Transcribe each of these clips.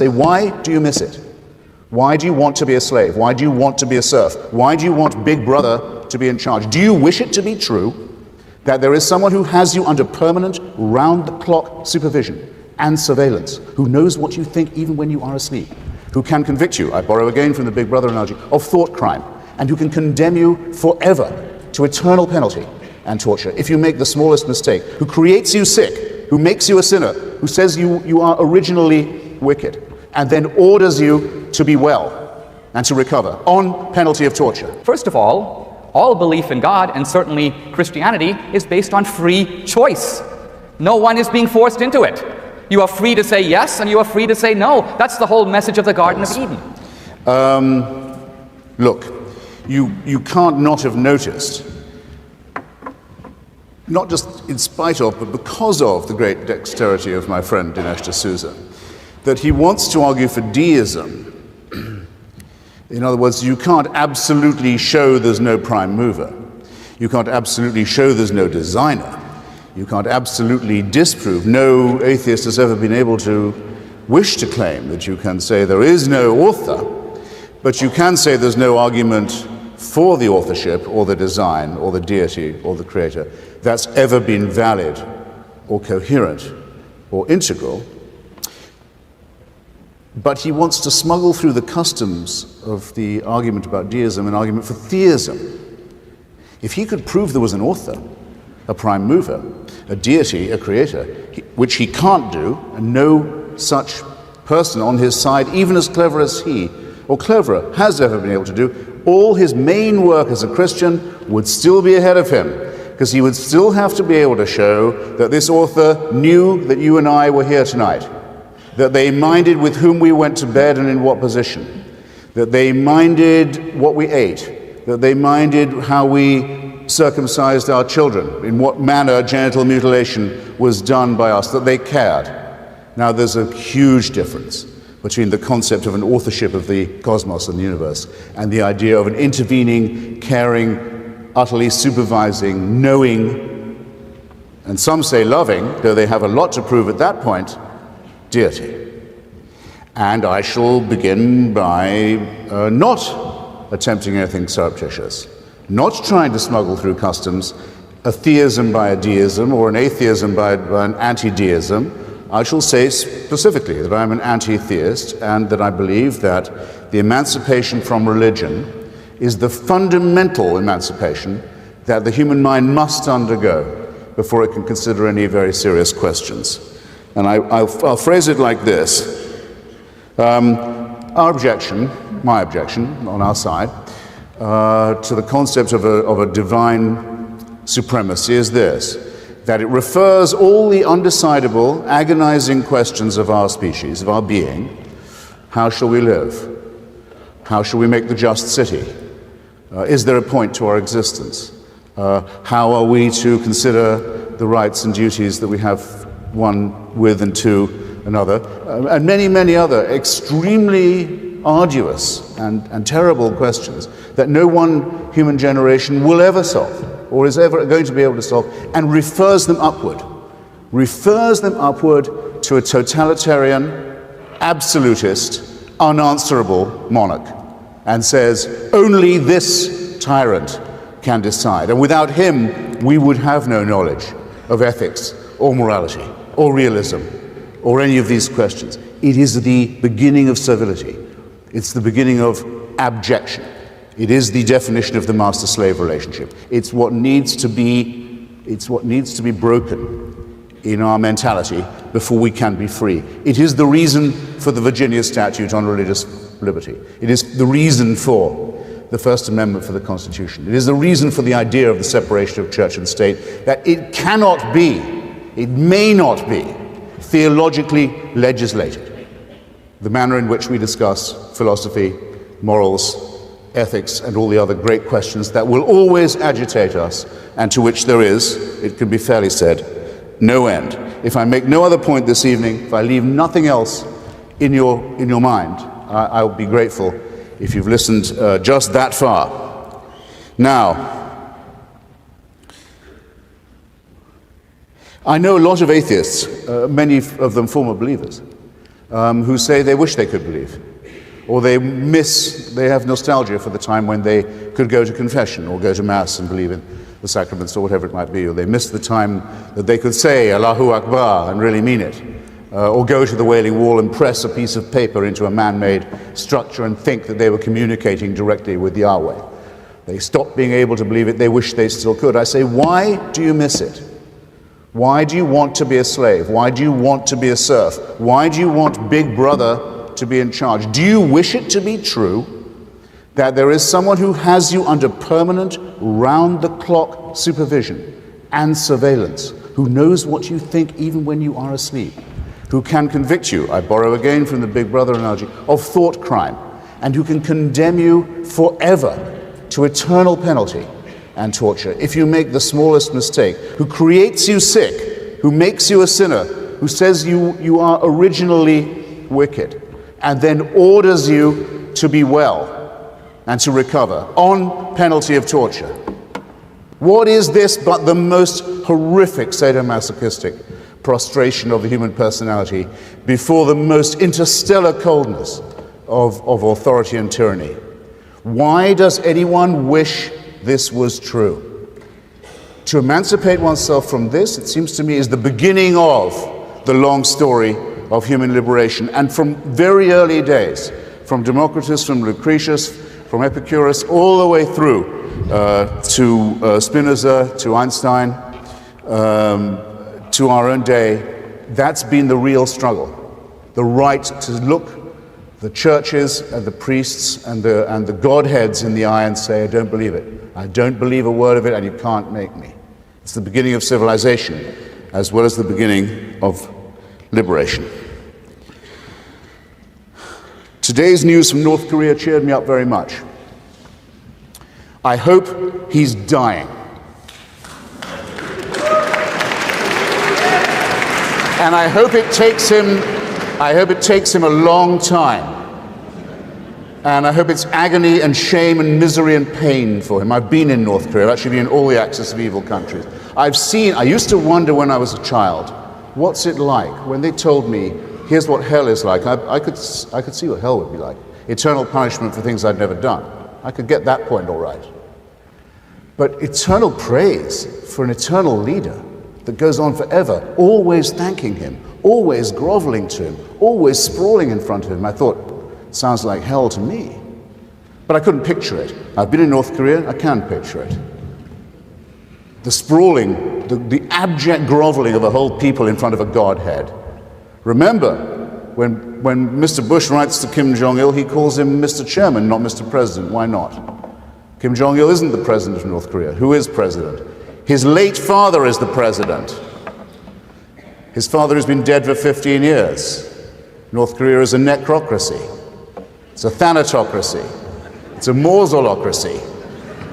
Say, why do you miss it? Why do you want to be a slave? Why do you want to be a serf? Why do you want Big Brother to be in charge? Do you wish it to be true that there is someone who has you under permanent, round-the-clock supervision and surveillance, who knows what you think even when you are asleep, who can convict you, I borrow again from the Big Brother analogy, of thought crime, and who can condemn you forever to eternal penalty and torture if you make the smallest mistake, who creates you sick, who makes you a sinner, who says you are originally wicked, and then orders you to be well and to recover on penalty of torture? First of all belief in God, and certainly Christianity, is based on free choice. No one is being forced into it. You are free to say yes, and you are free to say no. That's the whole message of the Garden of Eden. Look, you can't not have noticed, not just in spite of, but because of the great dexterity of my friend Dinesh D'Souza, that he wants to argue for deism. In other words, you can't absolutely show there's no prime mover. You can't absolutely show there's no designer. You can't absolutely disprove. No atheist has ever been able to wish to claim that you can say there is no author, but you can say there's no argument for the authorship or the design or the deity or the creator that's ever been valid or coherent or integral. But he wants to smuggle through the customs of the argument about deism an argument for theism. If he could prove there was an author, a prime mover, a deity, a creator, which he can't do, and no such person on his side, even as clever as he, or cleverer, has ever been able to do, all his main work as a Christian would still be ahead of him, because he would still have to be able to show that this author knew that you and I were here tonight, that they minded with whom we went to bed and in what position, that they minded what we ate, that they minded how we circumcised our children, in what manner genital mutilation was done by us, that they cared. Now there's a huge difference between the concept of an authorship of the cosmos and the universe and the idea of an intervening, caring, utterly supervising, knowing, and some say loving, though they have a lot to prove at that point, deity. And I shall begin by not attempting anything surreptitious, not trying to smuggle through customs a theism by a deism or an atheism by an anti-deism. I shall say specifically that I'm an anti-theist and that I believe that the emancipation from religion is the fundamental emancipation that the human mind must undergo before it can consider any very serious questions. And I'll phrase it like this. Our objection, my objection on our side, to the concept of a divine supremacy is this, that it refers all the undecidable, agonizing questions of our species, of our being. How shall we live? How shall we make the just city? Is there a point to our existence? How are we to consider the rights and duties that we have one with and to another? And many, many other extremely arduous and terrible questions that no one human generation will ever solve or is ever going to be able to solve, and refers them upward to a totalitarian, absolutist, unanswerable monarch, and says, only this tyrant can decide. And without him, we would have no knowledge of ethics or morality or realism or any of these questions. It is the beginning of servility. It's the beginning of abjection. It is the definition of the master-slave relationship. It's what needs to be broken in our mentality before we can be free. It is the reason for the Virginia Statute on Religious Liberty. It is the reason for the First Amendment for the Constitution. It is the reason for the idea of the separation of church and state, that it cannot be, it may not be, theologically legislated. The manner in which we discuss philosophy, morals, ethics, and all the other great questions that will always agitate us, and to which there is, it can be fairly said, no end. If I make no other point this evening, if I leave nothing else in your mind, I'll be grateful if you've listened just that far. Now, I know a lot of atheists, many of them former believers, who say they wish they could believe, or they have nostalgia for the time when they could go to confession or go to Mass and believe in the sacraments or whatever it might be, or they miss the time that they could say Allahu Akbar and really mean it, or go to the Wailing Wall and press a piece of paper into a man-made structure and think that they were communicating directly with Yahweh. They stopped being able to believe it. They wish they still could. I say, why do you miss it? Why do you want to be a slave? Why do you want to be a serf? Why do you want Big Brother to be in charge? Do you wish it to be true that there is someone who has you under permanent, round-the-clock supervision and surveillance, who knows what you think even when you are asleep, who can convict you, I borrow again from the Big Brother analogy, of thought crime, and who can condemn you forever to eternal penalty and torture if you make the smallest mistake, who creates you sick, who makes you a sinner, who says you are originally wicked, and then orders you to be well and to recover on penalty of torture. What is this but the most horrific sadomasochistic prostration of the human personality before the most interstellar coldness of authority and tyranny? Why does anyone wish this was true? To emancipate oneself from this, it seems to me, is the beginning of the long story of human liberation. And from very early days, from Democritus, from Lucretius, from Epicurus, all the way through to Spinoza, to Einstein, to our own day, that's been the real struggle. The right to look the churches and the priests and the godheads in the eye and say, I don't believe it. I don't believe a word of it, and you can't make me. It's the beginning of civilization, as well as the beginning of liberation. Today's news from North Korea cheered me up very much. I hope he's dying. And I hope it takes him a long time. And I hope it's agony and shame and misery and pain for him. I've been in North Korea. I've actually been in all the axis of evil countries. I used to wonder when I was a child, what's it like? When they told me, here's what hell is like, I could see what hell would be like. Eternal punishment for things I'd never done. I could get that point all right. But eternal praise for an eternal leader that goes on forever, always thanking him, always groveling to him, always sprawling in front of him. I thought, sounds like hell to me. But I couldn't picture it. I've been in North Korea, I can picture it. The sprawling, the abject groveling of a whole people in front of a godhead. Remember, when Mr. Bush writes to Kim Jong-il, he calls him Mr. Chairman, not Mr. President. Why not? Kim Jong-il isn't the president of North Korea. Who is president? His late father is the president. His father has been dead for 15 years. North Korea is a necrocracy. It's a thanatocracy. It's a mausolocracy.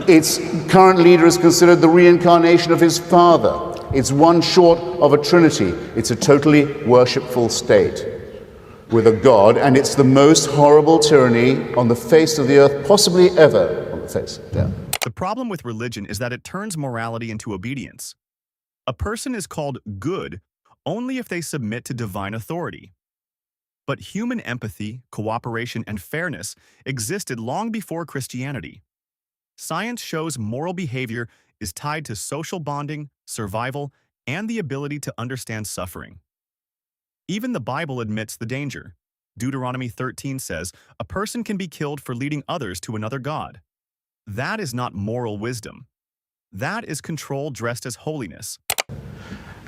Its current leader is considered the reincarnation of his father. It's one short of a trinity. It's a totally worshipful state with a god, and it's the most horrible tyranny on the face of the earth, possibly ever on the face of the earth. The problem with religion is that it turns morality into obedience. A person is called good only if they submit to divine authority. But human empathy, cooperation, and fairness existed long before Christianity. Science shows moral behavior is tied to social bonding, survival, and the ability to understand suffering. Even the Bible admits the danger. Deuteronomy 13 says, a person can be killed for leading others to another god. That is not moral wisdom. That is control dressed as holiness.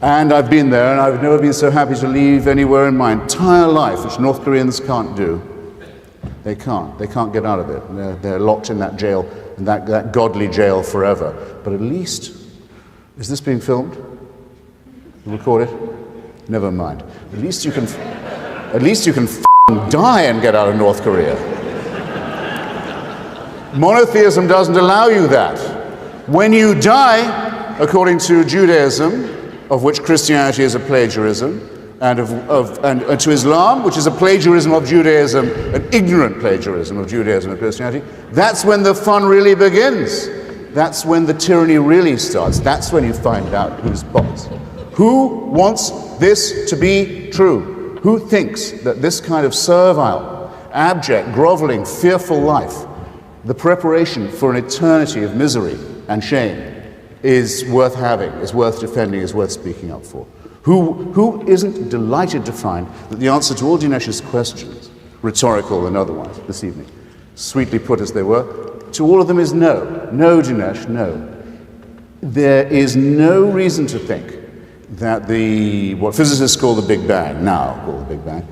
And I've been there, and I've never been so happy to leave anywhere in my entire life, which North Koreans can't do. They can't get out of it. They're locked in that jail, in that godly jail forever. But at least, is this being filmed? Recorded? Never mind. At least you can die and get out of North Korea. Monotheism doesn't allow you that. When you die, according to Judaism, of which Christianity is a plagiarism, and to Islam, which is a plagiarism of Judaism, an ignorant plagiarism of Judaism and Christianity, that's when the fun really begins. That's when the tyranny really starts. That's when you find out who's boss. Who wants this to be true? Who thinks that this kind of servile, abject, groveling, fearful life, the preparation for an eternity of misery and shame, is worth having, is worth defending, is worth speaking up for? Who isn't delighted to find that the answer to all Dinesh's questions, rhetorical and otherwise, this evening, sweetly put as they were, to all of them is no. No, Dinesh, no. There is no reason to think that what physicists call the Big Bang, now call the Big Bang,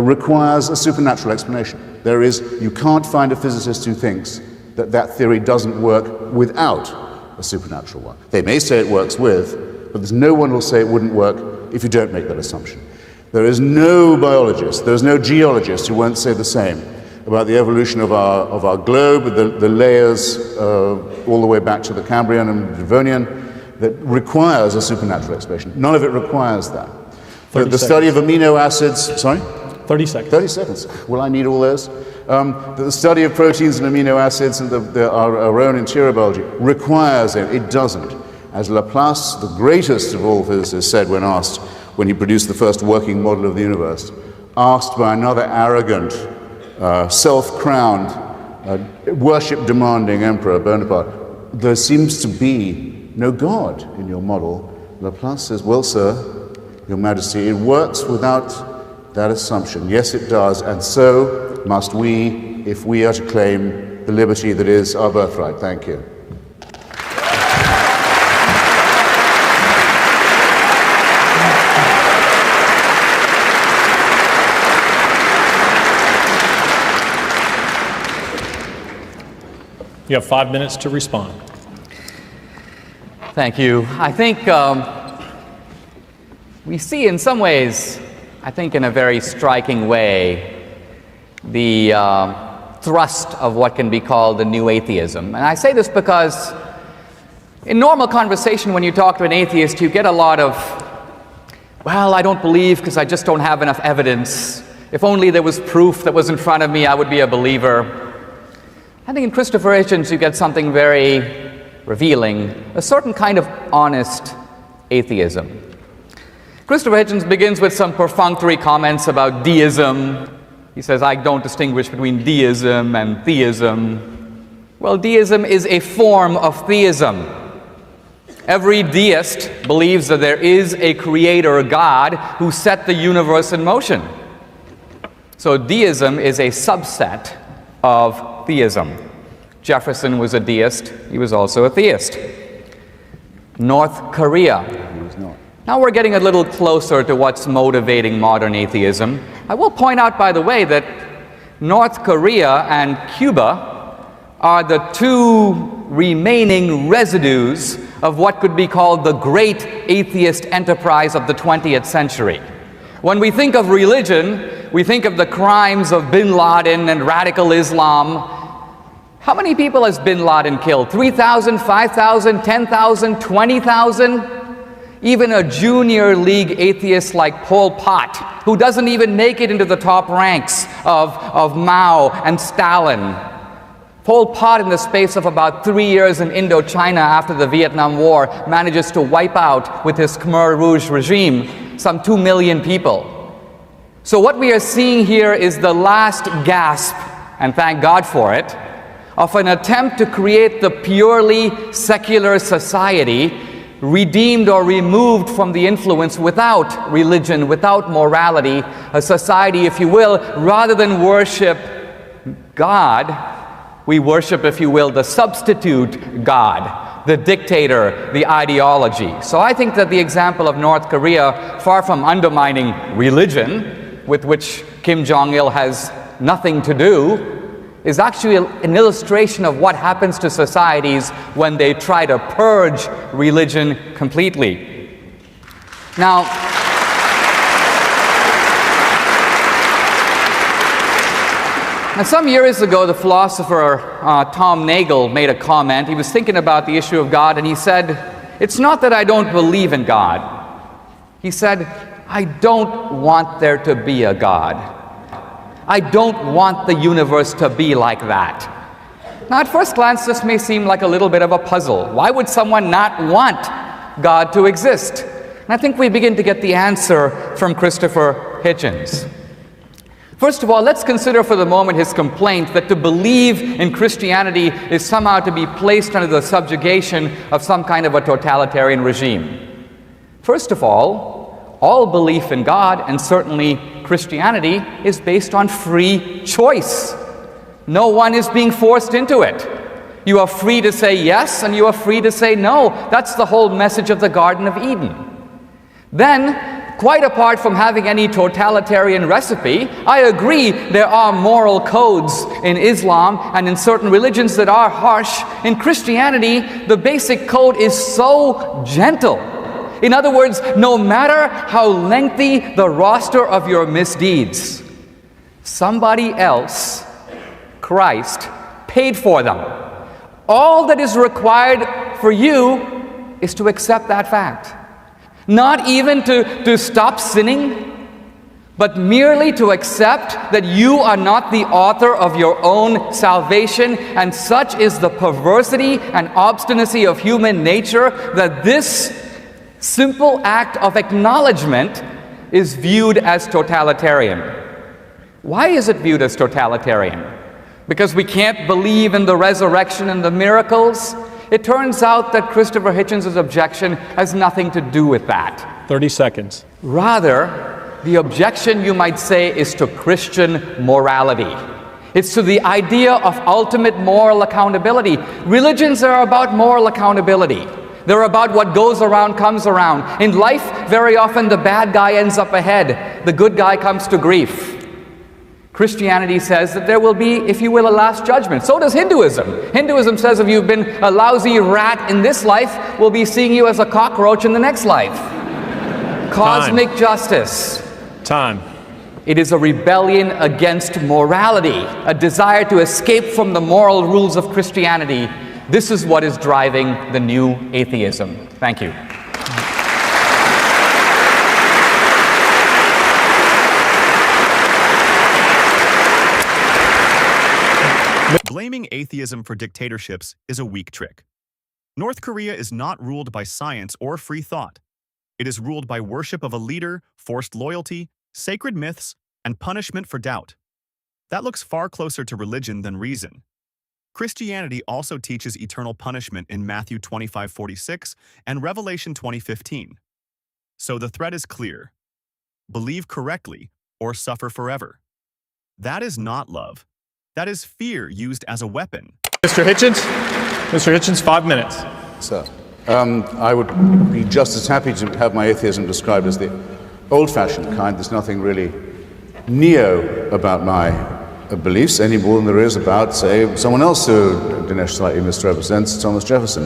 requires a supernatural explanation. You can't find a physicist who thinks that that theory doesn't work without a supernatural one. They may say it works with, but there's no one who will say it wouldn't work if you don't make that assumption. There is no biologist, there's no geologist who won't say the same about the evolution of our globe, the layers all the way back to the Cambrian and Devonian, that requires a supernatural explanation. None of it requires that. The study of amino acids, sorry? 30 seconds. 30 seconds. Will I need all those? The study of proteins and amino acids and our own interior biology requires it. It doesn't. As Laplace, the greatest of all physicists, said when he produced the first working model of the universe, asked by another arrogant, self-crowned, worship-demanding emperor, Bonaparte, there seems to be no God in your model. Laplace says, well, sir, your majesty, it works without that assumption. Yes, it does, and so must we, if we are to claim the liberty that is our birthright. Thank you. You have 5 minutes to respond. Thank you. I think we see in some ways, I think in a very striking way, the thrust of what can be called the new atheism. And I say this because in normal conversation, when you talk to an atheist, you get a lot of, well, I don't believe because I just don't have enough evidence. If only there was proof that was in front of me, I would be a believer. I think in Christopher Hitchens you get something very revealing, a certain kind of honest atheism. Christopher Hitchens begins with some perfunctory comments about deism. He says, I don't distinguish between deism and theism. Well, deism is a form of theism. Every deist believes that there is a creator, God, who set the universe in motion. So deism is a subset of theism. Jefferson was a deist. He was also a theist. North Korea. He was not. Now we're getting a little closer to what's motivating modern atheism. I will point out, by the way, that North Korea and Cuba are the two remaining residues of what could be called the great atheist enterprise of the 20th century. When we think of religion, we think of the crimes of bin Laden and radical Islam. How many people has bin Laden killed? 3,000, 5,000, 10,000, 20,000? Even a junior league atheist like Pol Pot, who doesn't even make it into the top ranks of Mao and Stalin. Pol Pot, in the space of about 3 years in Indochina after the Vietnam War, manages to wipe out, with his Khmer Rouge regime, some 2 million people. So what we are seeing here is the last gasp, and thank God for it, of an attempt to create the purely secular society, redeemed or removed from the influence without religion, without morality, a society, if you will, rather than worship God, we worship, if you will, the substitute God, the dictator, the ideology. So I think that the example of North Korea, far from undermining religion, with which Kim Jong-il has nothing to do, is actually an illustration of what happens to societies when they try to purge religion completely. Now, some years ago, the philosopher Tom Nagel made a comment. He was thinking about the issue of God, and he said, it's not that I don't believe in God. He said, I don't want there to be a God. I don't want the universe to be like that. Now, at first glance, this may seem like a little bit of a puzzle. Why would someone not want God to exist? And I think we begin to get the answer from Christopher Hitchens. First of all, let's consider for the moment his complaint that to believe in Christianity is somehow to be placed under the subjugation of some kind of a totalitarian regime. First of all belief in God, and certainly Christianity, is based on free choice. No one is being forced into it. You are free to say yes, and you are free to say no. That's the whole message of the Garden of Eden. Then, quite apart from having any totalitarian recipe, I agree there are moral codes in Islam and in certain religions that are harsh. In Christianity, the basic code is so gentle. In other words, no matter how lengthy the roster of your misdeeds, somebody else, Christ, paid for them. All that is required for you is to accept that fact. Not even to stop sinning, but merely to accept that you are not the author of your own salvation, and such is the perversity and obstinacy of human nature that this simple act of acknowledgement is viewed as totalitarian. Why is it viewed as totalitarian? Because we can't believe in the resurrection and the miracles? It turns out that Christopher Hitchens' objection has nothing to do with that. 30 seconds. Rather, the objection, you might say, is to Christian morality. It's to the idea of ultimate moral accountability. Religions are about moral accountability. They're about what goes around comes around. In life, very often the bad guy ends up ahead. The good guy comes to grief. Christianity says that there will be, if you will, a last judgment. So does Hinduism. Hinduism says if you've been a lousy rat in this life, we'll be seeing you as a cockroach in the next life. Cosmic justice. Time. It is a rebellion against morality, a desire to escape from the moral rules of Christianity. This is what is driving the new atheism. Thank you. Blaming atheism for dictatorships is a weak trick. North Korea is not ruled by science or free thought. It is ruled by worship of a leader, forced loyalty, sacred myths, and punishment for doubt. That looks far closer to religion than reason. Christianity also teaches eternal punishment in Matthew 25:46 and Revelation 20:15. So the threat is clear. Believe correctly or suffer forever. That is not love. That is fear used as a weapon. Mr. Hitchens? Mr. Hitchens, 5 minutes. Sir, I would be just as happy to have my atheism described as the old-fashioned kind. There's nothing really neo about my beliefs any more than there is about, say, someone else who Dinesh slightly misrepresents, Thomas Jefferson.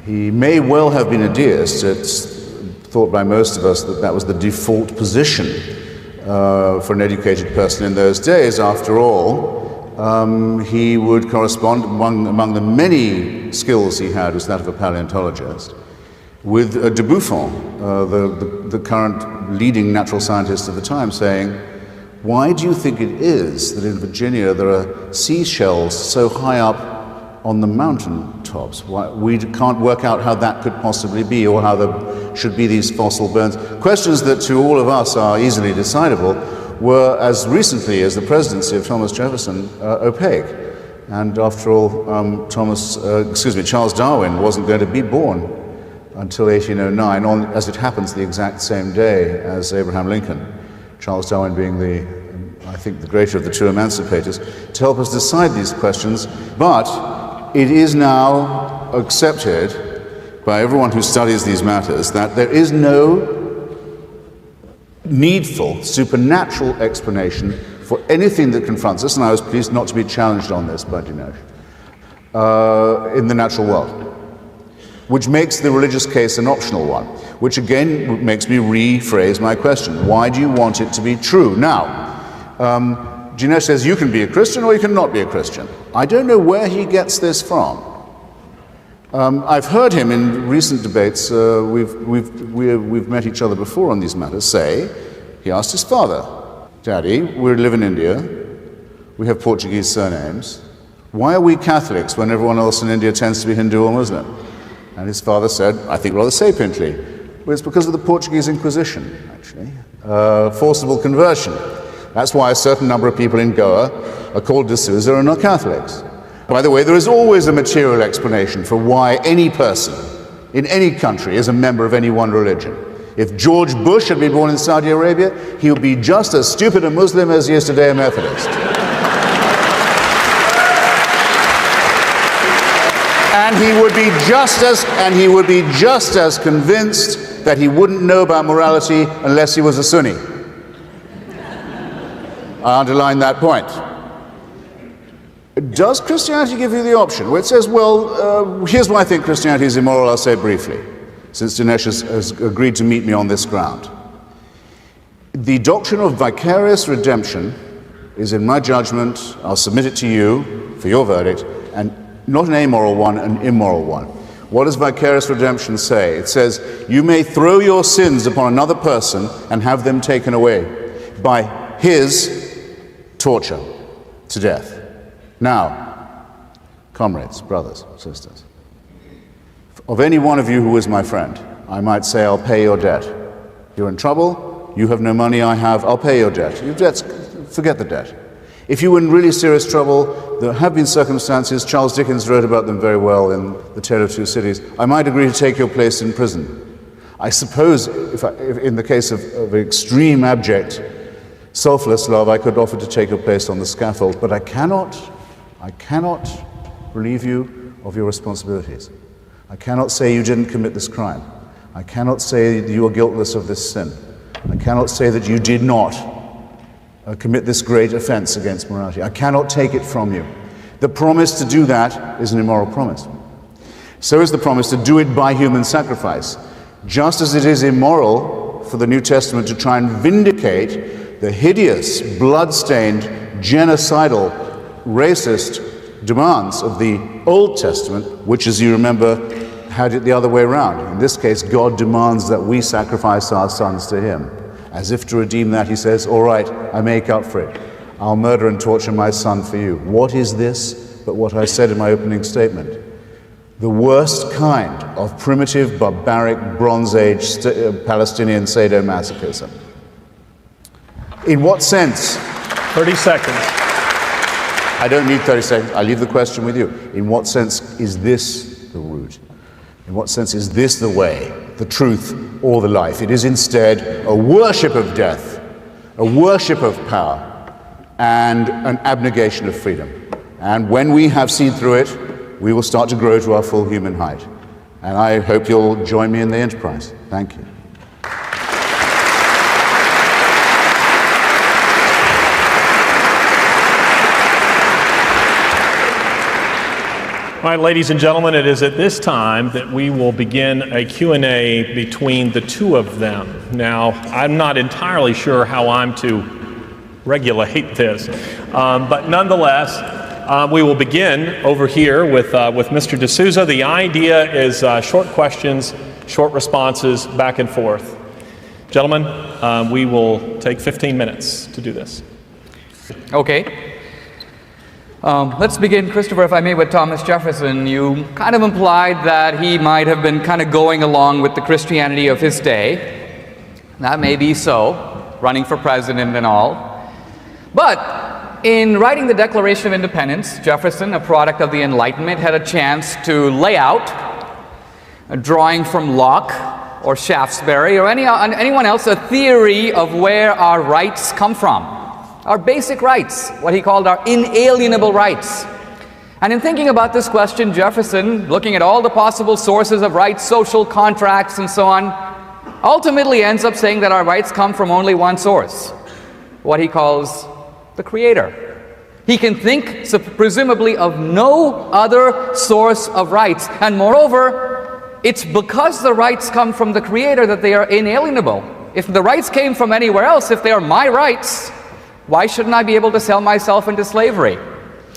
He may well have been a deist. It's thought by most of us that that was the default position for an educated person in those days. After all, he would correspond, among the many skills he had, was that of a paleontologist, with de Buffon, the current leading natural scientist of the time, saying, "Why do you think it is that in Virginia there are seashells so high up on the mountain tops? We can't work out how that could possibly be, or how there should be these fossil bones." Questions that to all of us are easily decidable were, as recently as the presidency of Thomas Jefferson, opaque. And after all, Charles Darwin wasn't going to be born until 1809, on, as it happens, the exact same day as Abraham Lincoln. Charles Darwin being I think, the greater of the two emancipators, to help us decide these questions. But it is now accepted by everyone who studies these matters that there is no needful supernatural explanation for anything that confronts us, and I was pleased not to be challenged on this by Dinesh, in the natural world, which makes the religious case an optional one, which again makes me rephrase my question. Why do you want it to be true? Now, Dinesh says you can be a Christian or you cannot be a Christian. I don't know where he gets this from. I've heard him in recent debates, we've met each other before on these matters, say, he asked his father, "Daddy, we live in India, we have Portuguese surnames, why are we Catholics when everyone else in India tends to be Hindu or Muslim?" And his father said, I think rather sapiently, well, it's because of the Portuguese Inquisition, actually. forcible conversion. That's why a certain number of people in Goa are called D'Souza and are Catholics. By the way, there is always a material explanation for why any person in any country is a member of any one religion. If George Bush had been born in Saudi Arabia, he would be just as stupid a Muslim as he is today a Methodist. And he would be just as convinced that he wouldn't know about morality unless he was a Sunni. I underline that point. Does Christianity give you the option? Where it says, well, here's why I think Christianity is immoral, I'll say briefly, since Dinesh has agreed to meet me on this ground. The doctrine of vicarious redemption is, in my judgment, I'll submit it to you for your verdict, and not an amoral one, an immoral one. What does vicarious redemption say? It says, you may throw your sins upon another person and have them taken away by his torture to death. Now, comrades, brothers, sisters, of any one of you who is my friend, I might say, I'll pay your debt. You're in trouble, you have no money, I have, I'll pay your debt. Your debts, forget the debt. If you were in really serious trouble, there have been circumstances, Charles Dickens wrote about them very well in The Tale of Two Cities, I might agree to take your place in prison. I suppose, if in the case of extreme, abject, selfless love, I could offer to take your place on the scaffold, but I cannot relieve you of your responsibilities. I cannot say you didn't commit this crime. I cannot say that you are guiltless of this sin. I cannot say that you did not commit this great offense against morality. I cannot take it from you. The promise to do that is an immoral promise. So is the promise to do it by human sacrifice. Just as it is immoral for the New Testament to try and vindicate the hideous, blood-stained, genocidal, racist demands of the Old Testament, which, as you remember, had it the other way around. In this case, God demands that we sacrifice our sons to him. As if to redeem that, he says, all right, I make up for it. I'll murder and torture my son for you. What is this but what I said in my opening statement? The worst kind of primitive, barbaric, Bronze Age Palestinian sadomasochism. In what sense? 30 seconds. I don't need 30 seconds. I leave the question with you. In what sense is this the route? In what sense is this the way, the truth, or the life? It is instead a worship of death, a worship of power, and an abnegation of freedom. And when we have seen through it, we will start to grow to our full human height. And I hope you'll join me in the enterprise. Thank you. All right, ladies and gentlemen, it is at this time that we will begin a Q&A between the two of them. Now, I'm not entirely sure how I'm to regulate this, but nonetheless, we will begin over here with Mr. D'Souza. The idea is short questions, short responses, back and forth. Gentlemen, we will take 15 minutes to do this. Okay. Let's begin, Christopher, if I may, with Thomas Jefferson. You kind of implied that he might have been kind of going along with the Christianity of his day. That may be so, running for president and all. But in writing the Declaration of Independence, Jefferson, a product of the Enlightenment, had a chance to lay out, drawing from Locke or Shaftesbury or anyone else, a theory of where our rights come from. Our basic rights, what he called our inalienable rights. And in thinking about this question, Jefferson, looking at all the possible sources of rights, social contracts and so on, ultimately ends up saying that our rights come from only one source, what he calls the Creator. He can think, presumably, of no other source of rights. And moreover, it's because the rights come from the Creator that they are inalienable. If the rights came from anywhere else, if they are my rights, why shouldn't I be able to sell myself into slavery?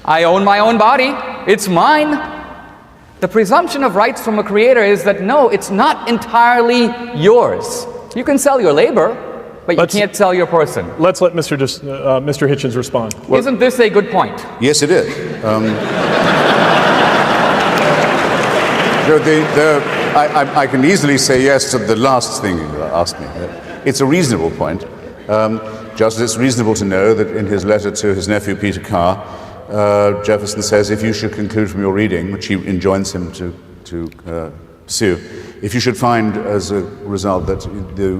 I own my own body. It's mine. The presumption of rights from a creator is that no, it's not entirely yours. You can sell your labor, but you can't sell your person. Let's let Mr. Hitchens respond. Well, isn't this a good point? Yes, it is. I can easily say yes to the last thing you asked me. It's a reasonable point. Just as it's reasonable to know that in his letter to his nephew Peter Carr, Jefferson says, if you should conclude from your reading, which he enjoins him to pursue, if you should find as a result that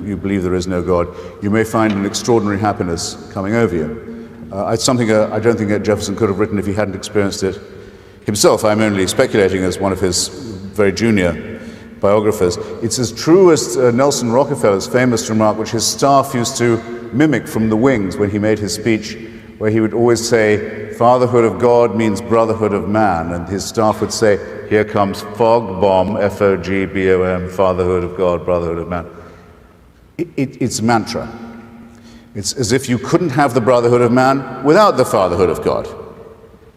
you believe there is no God, you may find an extraordinary happiness coming over you. It's something I don't think that Jefferson could have written if he hadn't experienced it himself. I'm only speculating as one of his very junior biographers. It's as true as Nelson Rockefeller's famous remark, which his staff used to mimic from the wings when he made his speech, where he would always say, fatherhood of God means brotherhood of man, and his staff would say, here comes fog bomb, F-O-G-B-O-M, fatherhood of God, brotherhood of man. It's mantra. It's as if you couldn't have the brotherhood of man without the fatherhood of God.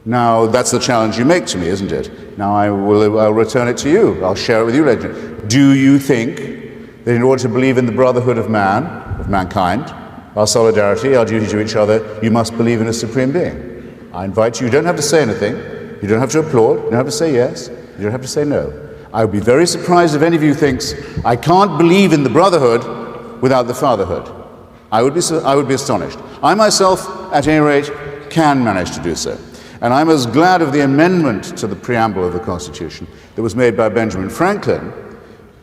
Now, that's the challenge you make to me, isn't it? Now, I'll return it to you. I'll share it with you later. Do you think that in order to believe in the brotherhood of man, of mankind, our solidarity, our duty to each other, you must believe in a supreme being? I invite you. You don't have to say anything. You don't have to applaud. You don't have to say yes. You don't have to say no. I would be very surprised if any of you thinks, I can't believe in the brotherhood without the fatherhood. I would be astonished. I myself, at any rate, can manage to do so. And I'm as glad of the amendment to the preamble of the Constitution that was made by Benjamin Franklin,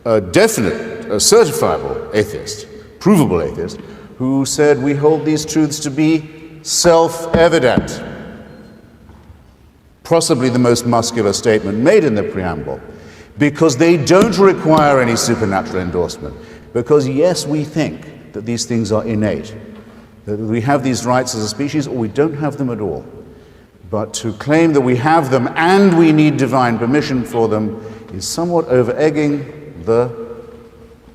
a definite, a certifiable atheist, provable atheist, who said we hold these truths to be self-evident. Possibly the most muscular statement made in the preamble, because they don't require any supernatural endorsement. Because yes, we think that these things are innate, that we have these rights as a species, or we don't have them at all. But to claim that we have them and we need divine permission for them is somewhat over-egging the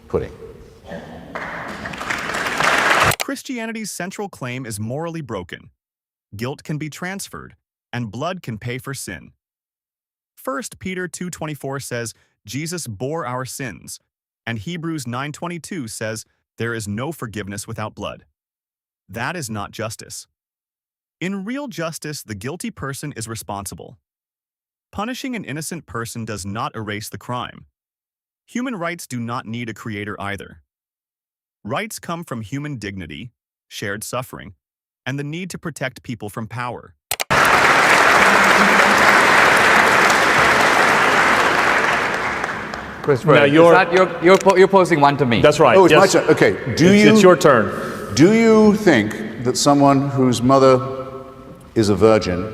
pudding. Christianity's central claim is morally broken. Guilt can be transferred, and blood can pay for sin. 1 Peter 2:24 says, Jesus bore our sins, and Hebrews 9:22 says, there is no forgiveness without blood. That is not justice. In real justice, the guilty person is responsible. Punishing an innocent person does not erase the crime. Human rights do not need a creator either. Rights come from human dignity, shared suffering, and the need to protect people from power. Christopher, now you're posing one to me. That's right. Oh, it's yes. my turn. Okay. It's your turn. Do you think that someone whose mother is a virgin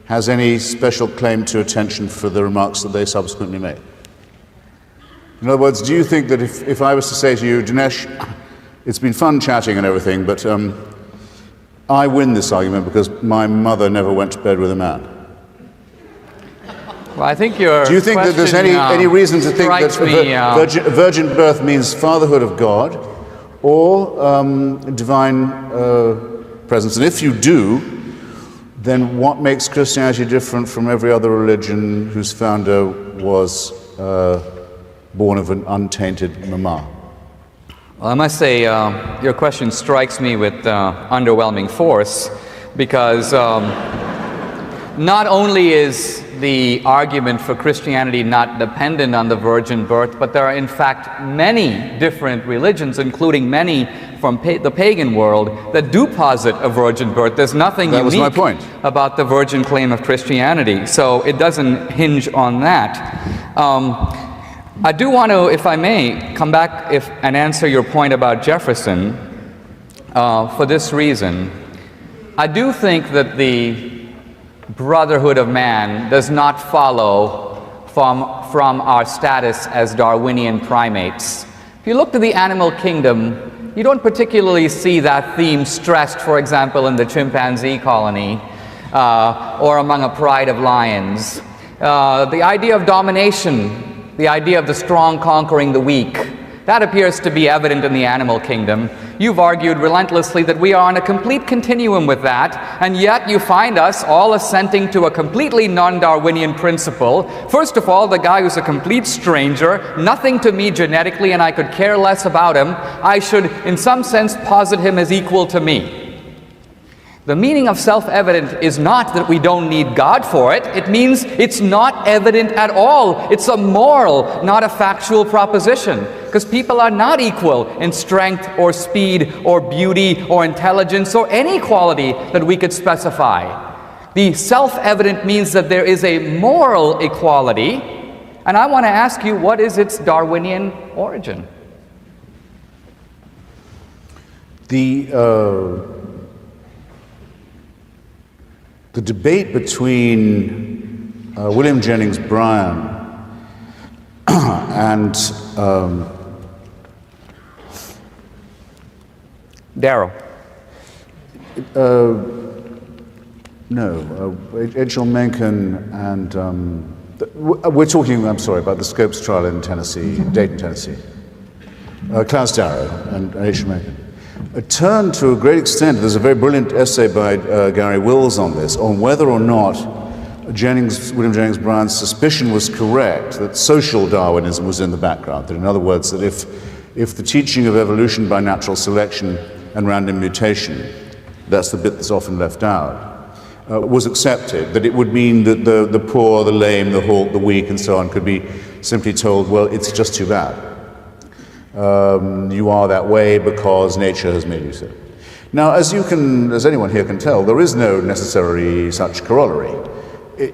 has any special claim to attention for the remarks that they subsequently made? In other words, do you think that if I was to say to you, Dinesh, it's been fun chatting and everything, but I win this argument because my mother never went to bed with a man? Well, I think your Do you think that there's any reason to think that virgin birth means fatherhood of God or divine presence? And if you do, then what makes Christianity different from every other religion whose founder was born of an untainted mama? Well, I must say, your question strikes me with underwhelming force, because not only is the argument for Christianity not dependent on the virgin birth, but there are in fact many different religions, including many from the pagan world, that do posit a virgin birth. There's nothing unique about the virgin claim of Christianity, so it doesn't hinge on that. I do want to, if I may, come back and answer your point about Jefferson for this reason. I do think that the brotherhood of man does not follow from our status as Darwinian primates. If you look to the animal kingdom, you don't particularly see that theme stressed, for example, in the chimpanzee colony or among a pride of lions. The idea of domination, the idea of the strong conquering the weak, that appears to be evident in the animal kingdom. You've argued relentlessly that we are on a complete continuum with that, and yet you find us all assenting to a completely non-Darwinian principle. First of all, the guy who's a complete stranger, nothing to me genetically, and I could care less about him, I should, in some sense, posit him as equal to me. The meaning of self-evident is not that we don't need God for it. It means it's not evident at all. It's a moral, not a factual proposition. because people are not equal in strength or speed or beauty or intelligence or any quality that we could specify. The self-evident means that there is a moral equality, and I want to ask you, what is its Darwinian origin? The debate between William Jennings Bryan and Darrow. H.L. Mencken and we're talking, I'm sorry, about the Scopes trial in Tennessee, Dayton, Tennessee. Klaus Darrow and H.L. Mencken. Turned to a great extent, there's a very brilliant essay by Gary Wills on this, on whether or not William Jennings Bryan's suspicion was correct, that social Darwinism was in the background. That in other words, that if the teaching of evolution by natural selection and random mutation, that's the bit that's often left out, was accepted, that it would mean that the poor, the lame, the halt, the weak, and so on could be simply told, well, it's just too bad. You are that way because nature has made you so. Now, as anyone here can tell, there is no necessary such corollary.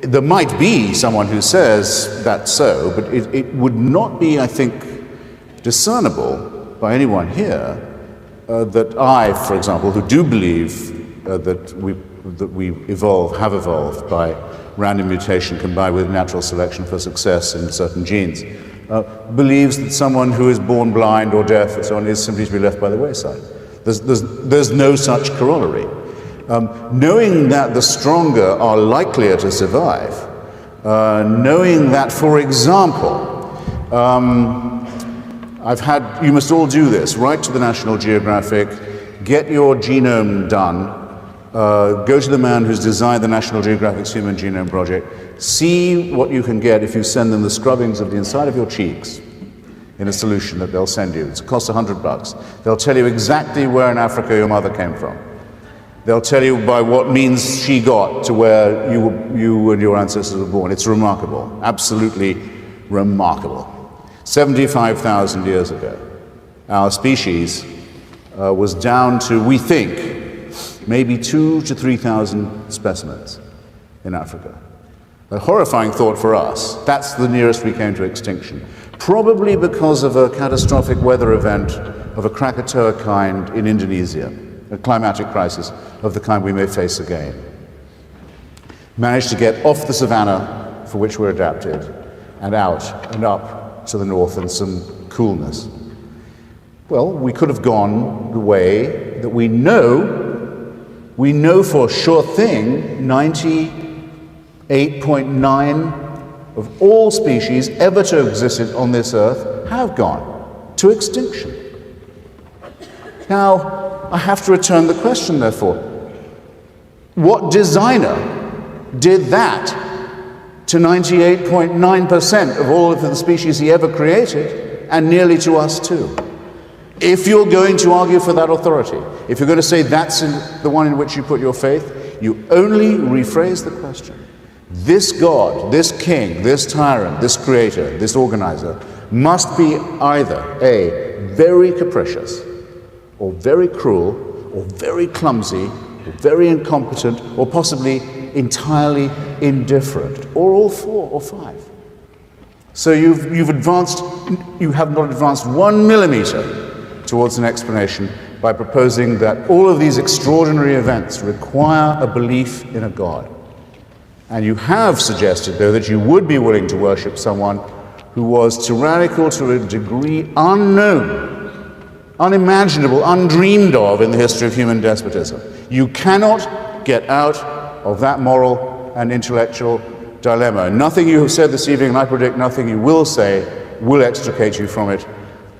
There might be someone who says that's so, but it would not be, I think, discernible by anyone here that I, for example, who do believe that we have evolved by random mutation combined with natural selection for success in certain genes, believes that someone who is born blind or deaf and so on is simply to be left by the wayside. There's no such corollary. Knowing that the stronger are likelier to survive, knowing that, for example, you must all do this, write to the National Geographic, get your genome done, go to the man who's designed the National Geographic's Human Genome Project, see what you can get if you send them the scrubbings of the inside of your cheeks in a solution that they'll send you. It costs $100. They'll tell you exactly where in Africa your mother came from. They'll tell you by what means she got to where you and your ancestors were born. It's remarkable, absolutely remarkable. 75,000 years ago, our species was down to, we think, maybe 2,000 to 3,000 specimens in Africa. A horrifying thought for us. That's the nearest we came to extinction. Probably because of a catastrophic weather event of a Krakatoa kind in Indonesia, a climatic crisis of the kind we may face again. Managed to get off the savannah, for which we're adapted, and out and up to the north and some coolness. Well, we could have gone the way that we know for sure thing 98.9 of all species ever to have existed on this earth have gone to extinction. Now, I have to return the question, therefore. What designer did that to 98.9% of all of the species he ever created, and nearly to us too? If you're going to argue for that authority, if you're going to say that's the one in which you put your faith, you only rephrase the question. This God, this king, this tyrant, this creator, this organizer must be either A, very capricious, or very cruel, or very clumsy, or very incompetent, or possibly entirely indifferent, or all four or five. So you have not advanced 1 millimeter towards an explanation by proposing that all of these extraordinary events require a belief in a God. And you have suggested, though, that you would be willing to worship someone who was tyrannical to a degree unknown, unimaginable, undreamed of in the history of human despotism. You cannot get out of that moral and intellectual dilemma. Nothing you have said this evening, and I predict nothing you will say, will extricate you from it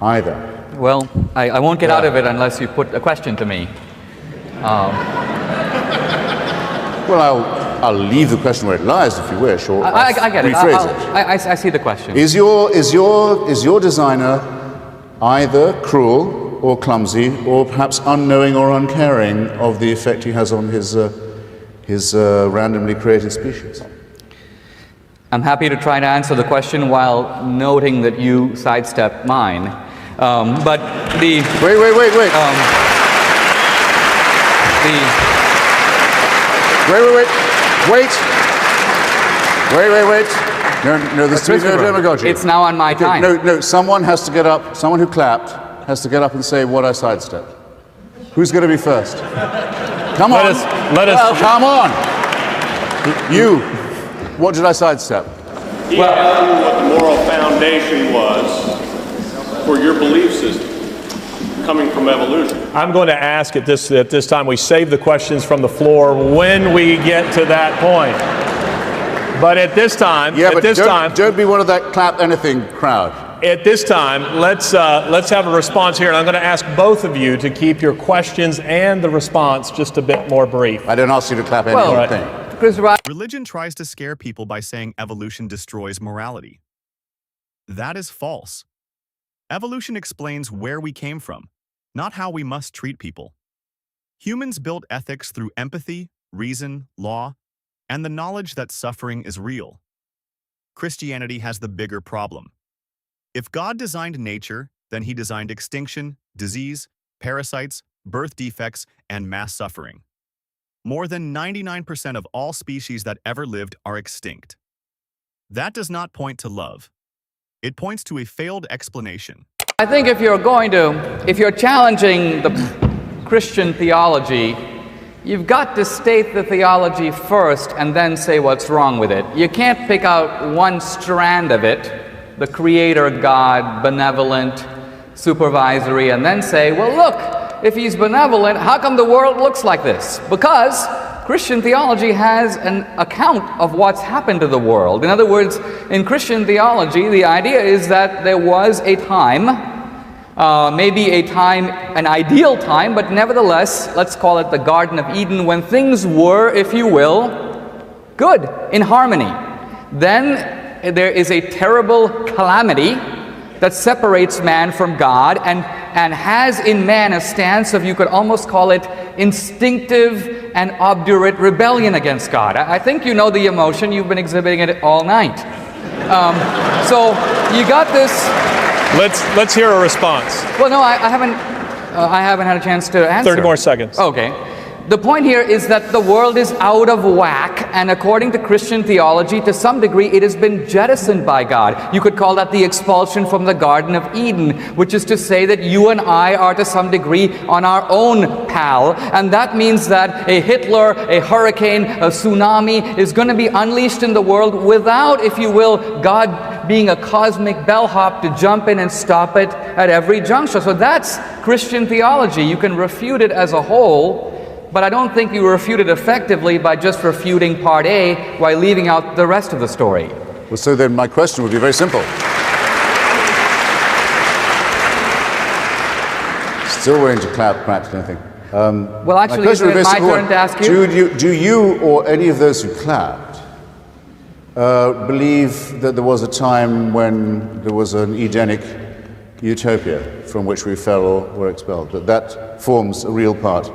either. Well, I won't get out of it unless you put a question to me. Well, I'll leave the question where it lies, if you wish, or I get it. rephrase it. I see the question. Is your designer either cruel or clumsy, or perhaps unknowing or uncaring of the effect he has on his randomly created species? I'm happy to try to answer the question while noting that you sidestep mine. But the Wait. Wait. No, there's no demagogy. it's now on my time. No, someone has to get up, someone who clapped has to get up and say what I sidestepped. Who's going to be first? Come on. Let us. Come on. You. What did I sidestep? He asked you what the moral foundation was for your belief system coming from evolution. I'm going to ask at this time, we save the questions from the floor when we get to that point. But at this time, don't be one of that clap anything crowd. At this time, let's have a response here, and I'm going to ask both of you to keep your questions and the response just a bit more brief. I don't ask you to clap anything. Chris Wright. Religion tries to scare people by saying evolution destroys morality. That is false. Evolution explains where we came from, not how we must treat people. Humans build ethics through empathy, reason, law, and the knowledge that suffering is real. Christianity has the bigger problem. If God designed nature, then he designed extinction, disease, parasites, birth defects, and mass suffering. More than 99% of all species that ever lived are extinct. That does not point to love. It points to a failed explanation. I think if you're challenging the Christian theology, you've got to state the theology first and then say what's wrong with it. You can't pick out one strand of it, the creator God, benevolent, supervisory, and then say, well, look, if he's benevolent, how come the world looks like this? Because Christian theology has an account of what's happened to the world. In other words, in Christian theology, the idea is that there was a time, maybe an ideal time, but nevertheless, let's call it the Garden of Eden, when things were, if you will, good, in harmony. Then there is a terrible calamity that separates man from God and has in man a stance of, you could almost call it, instinctive and obdurate rebellion against God. I think you know the emotion. You've been exhibiting it all night. So you got this. Let's hear a response. Well, no, I haven't had a chance to answer. 30 more seconds. Okay. The point here is that the world is out of whack, and according to Christian theology, to some degree, it has been jettisoned by God. You could call that the expulsion from the Garden of Eden, which is to say that you and I are to some degree on our own pal, and that means that a Hitler, a hurricane, a tsunami is going to be unleashed in the world without, if you will, God being a cosmic bellhop to jump in and stop it at every juncture. So that's Christian theology. You can refute it as a whole, but I don't think you refute it effectively by just refuting part A while leaving out the rest of the story. Well, so then my question would be very simple. Still waiting to clap practically anything. Well, actually, isn't it my turn to ask you? Do you or any of those who clapped believe that there was a time when there was an Edenic utopia from which we fell or were expelled, that forms a real part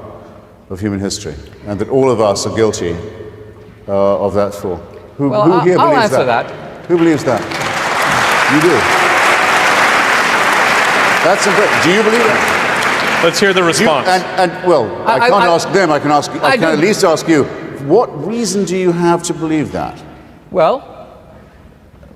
of human history, and that all of us are guilty of that fall? Who here I'll believes answer that? that. Who believes that? You do. That's important. Do you believe that? Let's hear the response. I can't ask them. I can at least ask you. What reason do you have to believe that? Well,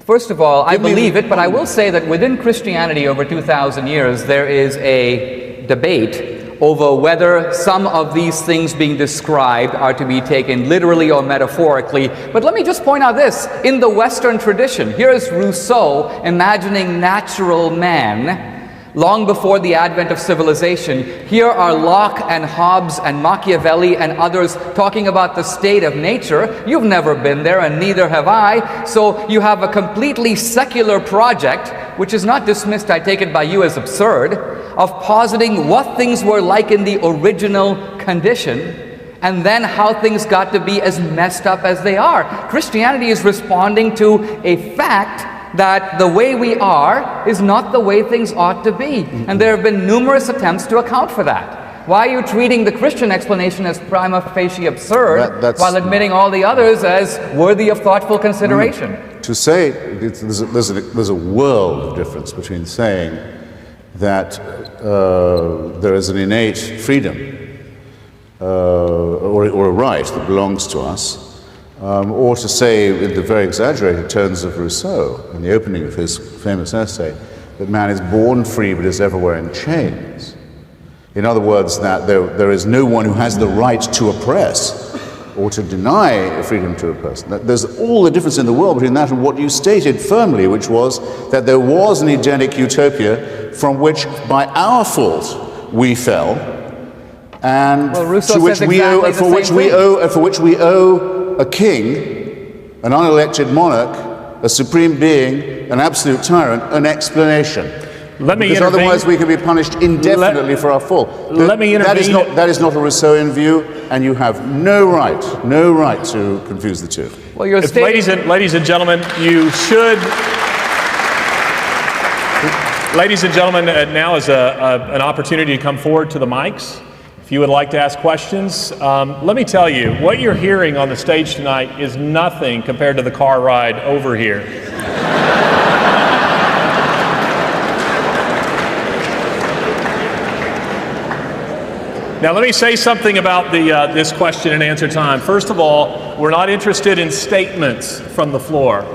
first of all, I believe it, but I will say that within Christianity over 2,000 years, there is a debate over whether some of these things being described are to be taken literally or metaphorically. But let me just point out this. In the Western tradition, here is Rousseau imagining natural man long before the advent of civilization. Here are Locke and Hobbes and Machiavelli and others talking about the state of nature. You've never been there, and neither have I. So you have a completely secular project, which is not dismissed, I take it, by you as absurd, of positing what things were like in the original condition, and then how things got to be as messed up as they are. Christianity is responding to a fact that the way we are is not the way things ought to be. And there have been numerous attempts to account for that. Why are you treating the Christian explanation as prima facie absurd while admitting all the others as worthy of thoughtful consideration? To say there's a world of difference between saying that there is an innate freedom or a right that belongs to us, or to say, in the very exaggerated terms of Rousseau, in the opening of his famous essay, that man is born free but is ever wearing chains. In other words, that there is no one who has the right to oppress or to deny freedom to a person. There's all the difference in the world between that and what you stated firmly, which was that there was an Edenic utopia from which, by our fault, we fell, and Rousseau to which says we exactly owe, the for same which we thing. owe, for which we owe a king, an unelected monarch, a supreme being, an absolute tyrant, an explanation. Let me Because intervene. otherwise we could be punished indefinitely for our fault. Let me intervene. That is not a Rousseauian view, and you have no right to confuse the two. Well, your If ladies and gentlemen, you should. Ladies and gentlemen, now is an opportunity to come forward to the mics. If you would like to ask questions, let me tell you, what you're hearing on the stage tonight is nothing compared to the car ride over here. Now, let me say something about this question and answer time. First of all, we're not interested in statements from the floor.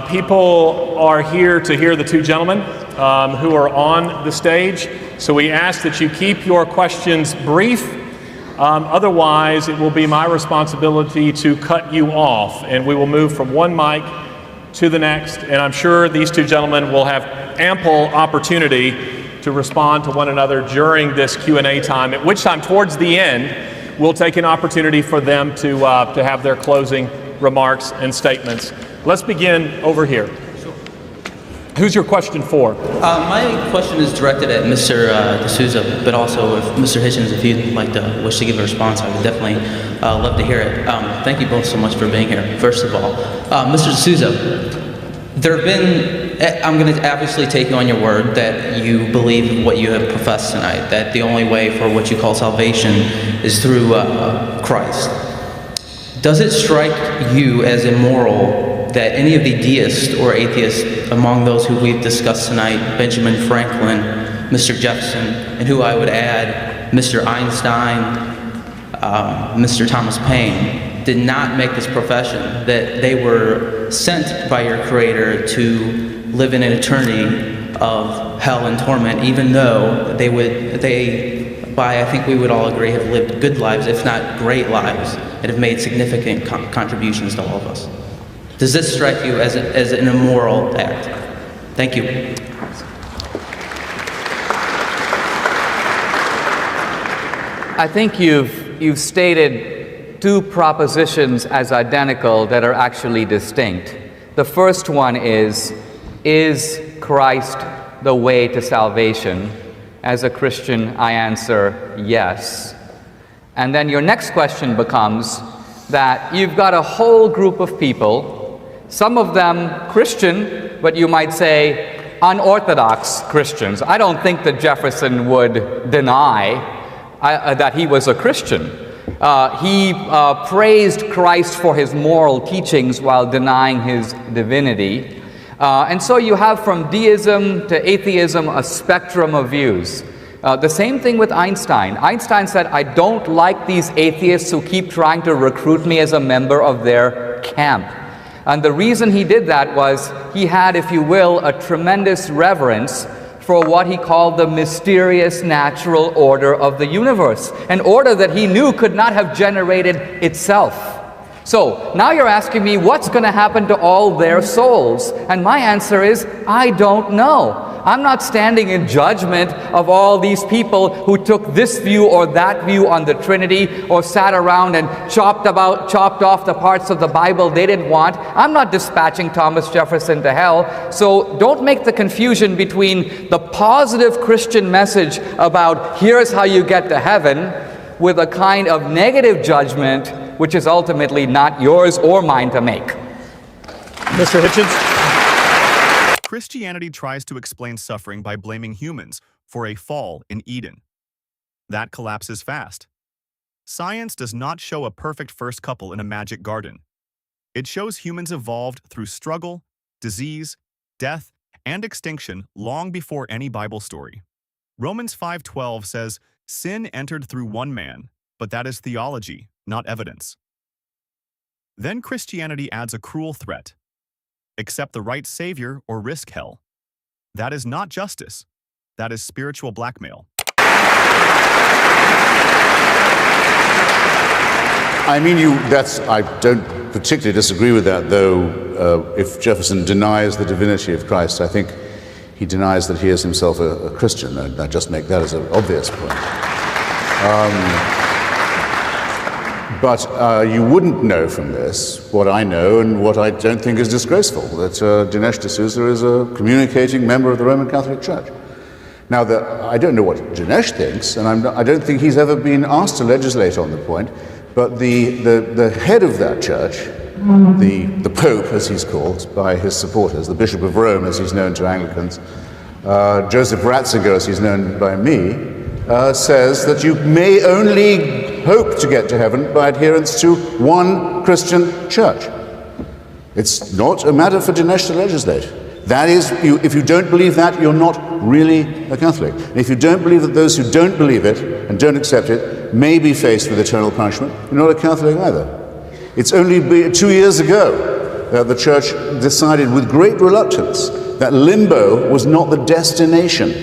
People are here to hear the two gentlemen who are on the stage, so we ask that you keep your questions brief. Otherwise, it will be my responsibility to cut you off, and we will move from one mic to the next, and I'm sure these two gentlemen will have ample opportunity to respond to one another during this Q&A time, at which time, towards the end, we'll take an opportunity for them to have their closing remarks and statements. Let's begin over here. Who's your question for? My question is directed at Mr. D'Souza, but also if Mr. Hitchens, if you'd like to wish to give a response, I would definitely love to hear it. Thank you both so much for being here. First of all, Mr. D'Souza, there have been, I'm going to obviously take you on your word that you believe what you have professed tonight, that the only way for what you call salvation is through Christ. Does it strike you as immoral that any of the deists or atheists among those who we've discussed tonight, Benjamin Franklin, Mr. Jefferson, and who I would add, Mr. Einstein, Mr. Thomas Paine, did not make this profession, that they were sent by your Creator to live in an eternity of hell and torment, even though I think we would all agree, have lived good lives, if not great lives, and have made significant contributions to all of us. Does this strike you as an immoral act? Thank you. I think you've stated two propositions as identical that are actually distinct. The first one is Christ the way to salvation? As a Christian, I answer yes. And then your next question becomes that you've got a whole group of people, some of them Christian, but you might say unorthodox Christians. I don't think that Jefferson would deny that he was a Christian. He praised Christ for his moral teachings while denying his divinity. And so you have from deism to atheism a spectrum of views. The same thing with Einstein. Einstein said, I don't like these atheists who keep trying to recruit me as a member of their camp. And the reason he did that was he had, if you will, a tremendous reverence for what he called the mysterious natural order of the universe, an order that he knew could not have generated itself. So now you're asking me what's going to happen to all their souls? And my answer is, I don't know. I'm not standing in judgment of all these people who took this view or that view on the Trinity, or sat around and chopped off the parts of the Bible they didn't want. I'm not dispatching Thomas Jefferson to hell. So don't make the confusion between the positive Christian message about here's how you get to heaven with a kind of negative judgment which is ultimately not yours or mine to make. Mr. Hitchens? Christianity tries to explain suffering by blaming humans for a fall in Eden. That collapses fast. Science does not show a perfect first couple in a magic garden. It shows humans evolved through struggle, disease, death, and extinction long before any Bible story. Romans 5:12 says, "Sin entered through one man, but that is theology, not evidence." Then Christianity adds a cruel threat: accept the right Savior or risk hell. That is not justice. That is spiritual blackmail. I mean, I don't particularly disagree with that, though. If Jefferson denies the divinity of Christ, I think he denies that he is himself a Christian. I just make that as an obvious point. But you wouldn't know from this what I know and what I don't think is disgraceful, that Dinesh D'Souza is a communicating member of the Roman Catholic Church. Now, I don't know what Dinesh thinks, and I don't think he's ever been asked to legislate on the point, but the head of that church, the Pope, as he's called by his supporters, the Bishop of Rome, as he's known to Anglicans, Joseph Ratzinger, as he's known by me, says that you may only hope to get to heaven by adherence to one Christian church. It's not a matter for Dinesh to legislate. That is, if you don't believe that, you're not really a Catholic. And if you don't believe that those who don't believe it and don't accept it may be faced with eternal punishment, you're not a Catholic either. It's only 2 years ago that the Church decided with great reluctance that limbo was not the destination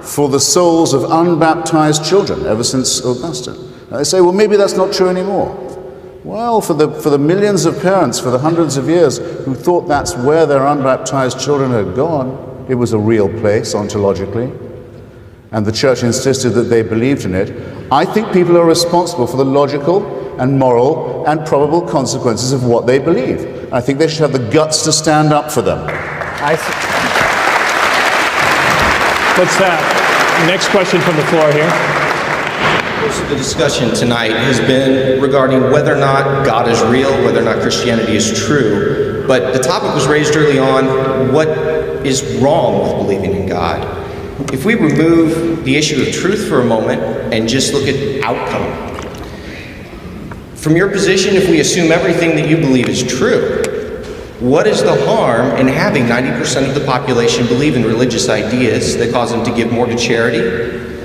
for the souls of unbaptized children ever since Augustine. Now they say, well, maybe that's not true anymore. Well, for the millions of parents, for the hundreds of years who thought that's where their unbaptized children had gone, it was a real place ontologically, and the Church insisted that they believed in it. I think people are responsible for the logical and moral and probable consequences of what they believe. I think they should have the guts to stand up for them. Let's next question from the floor here. Most of the discussion tonight has been regarding whether or not God is real, whether or not Christianity is true. But the topic was raised early on: what is wrong with believing in God? If we remove the issue of truth for a moment and just look at outcome, from your position, if we assume everything that you believe is true, what is the harm in having 90% of the population believe in religious ideas that cause them to give more to charity,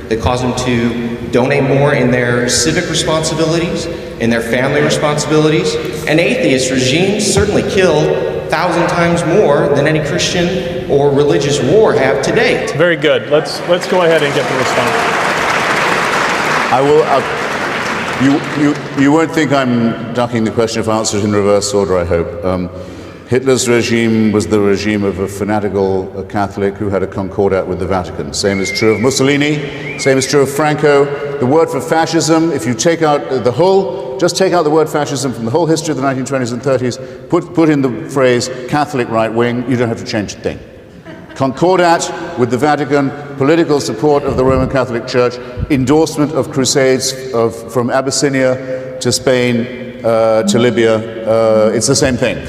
that cause them to donate more in their civic responsibilities, in their family responsibilities? An atheist regime certainly killed 1,000 times more than any Christian or religious war have to date. Very good. Let's go ahead and get the response. I will. You won't think I'm ducking the question if I answer it in reverse order, I hope. Hitler's regime was the regime of a fanatical Catholic who had a concordat with the Vatican. Same is true of Mussolini, same is true of Franco. The word for fascism, if you take out just take out the word fascism from the whole history of the 1920s and 30s, put in the phrase Catholic right wing, you don't have to change a thing. Concordat with the Vatican, political support of the Roman Catholic Church, endorsement of crusades from Abyssinia to Spain to Libya, it's the same thing.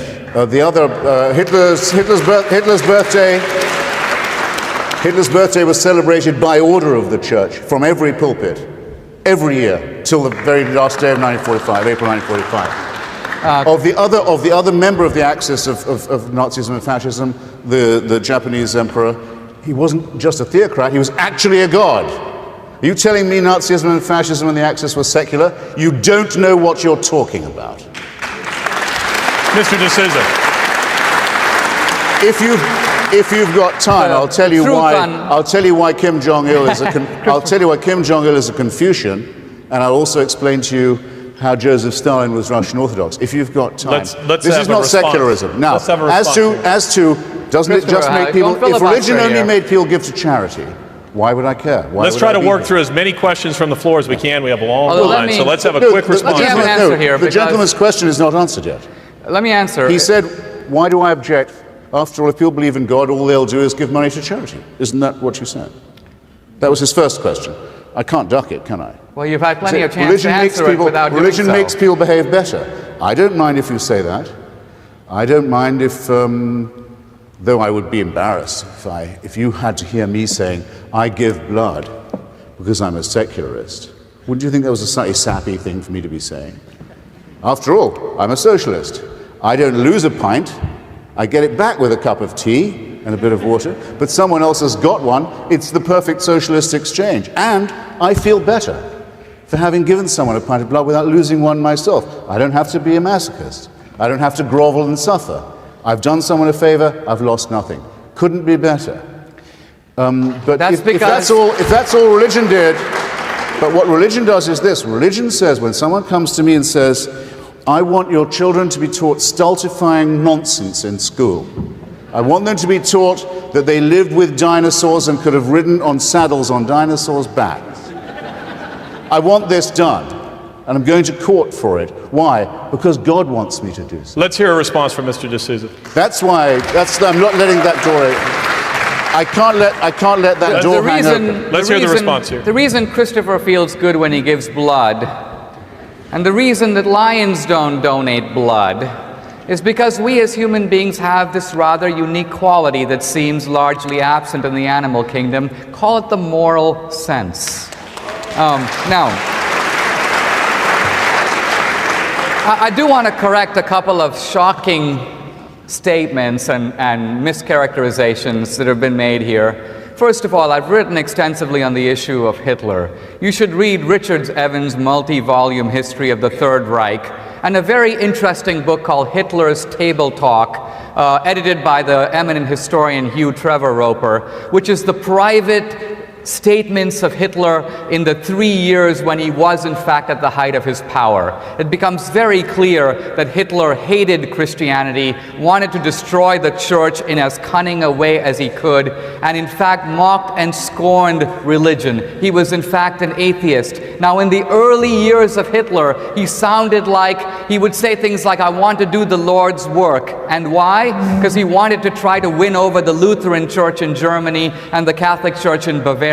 Hitler's birthday was celebrated by order of the Church from every pulpit, every year, till the very last day of 1945, April 1945. Of the other member of the axis of Nazism and fascism, the Japanese emperor, he wasn't just a theocrat, he was actually a god. Are you telling me Nazism and fascism and the Axis was secular? You don't know what you're talking about. Mr. D'Souza. If you've got time, I'll tell you why Kim Jong-il is a Confucian, and I'll also explain to you how Joseph Stalin was Russian Orthodox. If you've got time, let's this is not secularism. Now, as to doesn't it just make people? If religion only made people give to charity, why would I care? Let's try to work through as many questions from the floor as we can. We have a long line, so let's have a quick response. The gentleman's question is not answered yet. Let me answer. He said, why do I object? After all, if people believe in God, all they'll do is give money to charity. Isn't that what you said? That was his first question. I can't duck it, can I? Well, you've had plenty of chance to answer it without doing so. Religion makes people behave better. I don't mind if you say that. I don't mind if, though I would be embarrassed if you had to hear me saying, I give blood because I'm a secularist. Wouldn't you think that was a slightly sappy thing for me to be saying? After all, I'm a socialist. I don't lose a pint. I get it back with a cup of tea. and a bit of water, but someone else has got one. It's the perfect socialist exchange. And I feel better for having given someone a pint of blood without losing one myself. I don't have to be a masochist. I don't have to grovel and suffer. I've done someone a favor, I've lost nothing. Couldn't be better. But if that's all religion did, but what religion does is this. Religion says, when someone comes to me and says, I want your children to be taught stultifying nonsense in school. I want them to be taught that they lived with dinosaurs and could have ridden on saddles on dinosaurs' backs. I want this done, and I'm going to court for it. Why? Because God wants me to do so. Let's hear a response from Mr. D'Souza. That's why, I'm not letting that door, I can't let that door hang open. Let's hear the response here. The reason Christopher feels good when he gives blood, and the reason that lions don't donate blood, is because we as human beings have this rather unique quality that seems largely absent in the animal kingdom. Call it the moral sense. Now, I do want to correct a couple of shocking statements and mischaracterizations that have been made here. First of all, I've written extensively on the issue of Hitler. You should read Richard Evans' multi-volume history of the Third Reich, and a very interesting book called Hitler's Table Talk, edited by the eminent historian Hugh Trevor Roper, which is the private statements of Hitler in the 3 years when he was in fact at the height of his power. It becomes very clear that Hitler hated Christianity, wanted to destroy the church in as cunning a way as he could, and in fact mocked and scorned religion. He was in fact an atheist. Now, in the early years of Hitler, he sounded like he would say things like, I want to do the Lord's work. And why? Because he wanted to try to win over the Lutheran Church in Germany and the Catholic Church in Bavaria.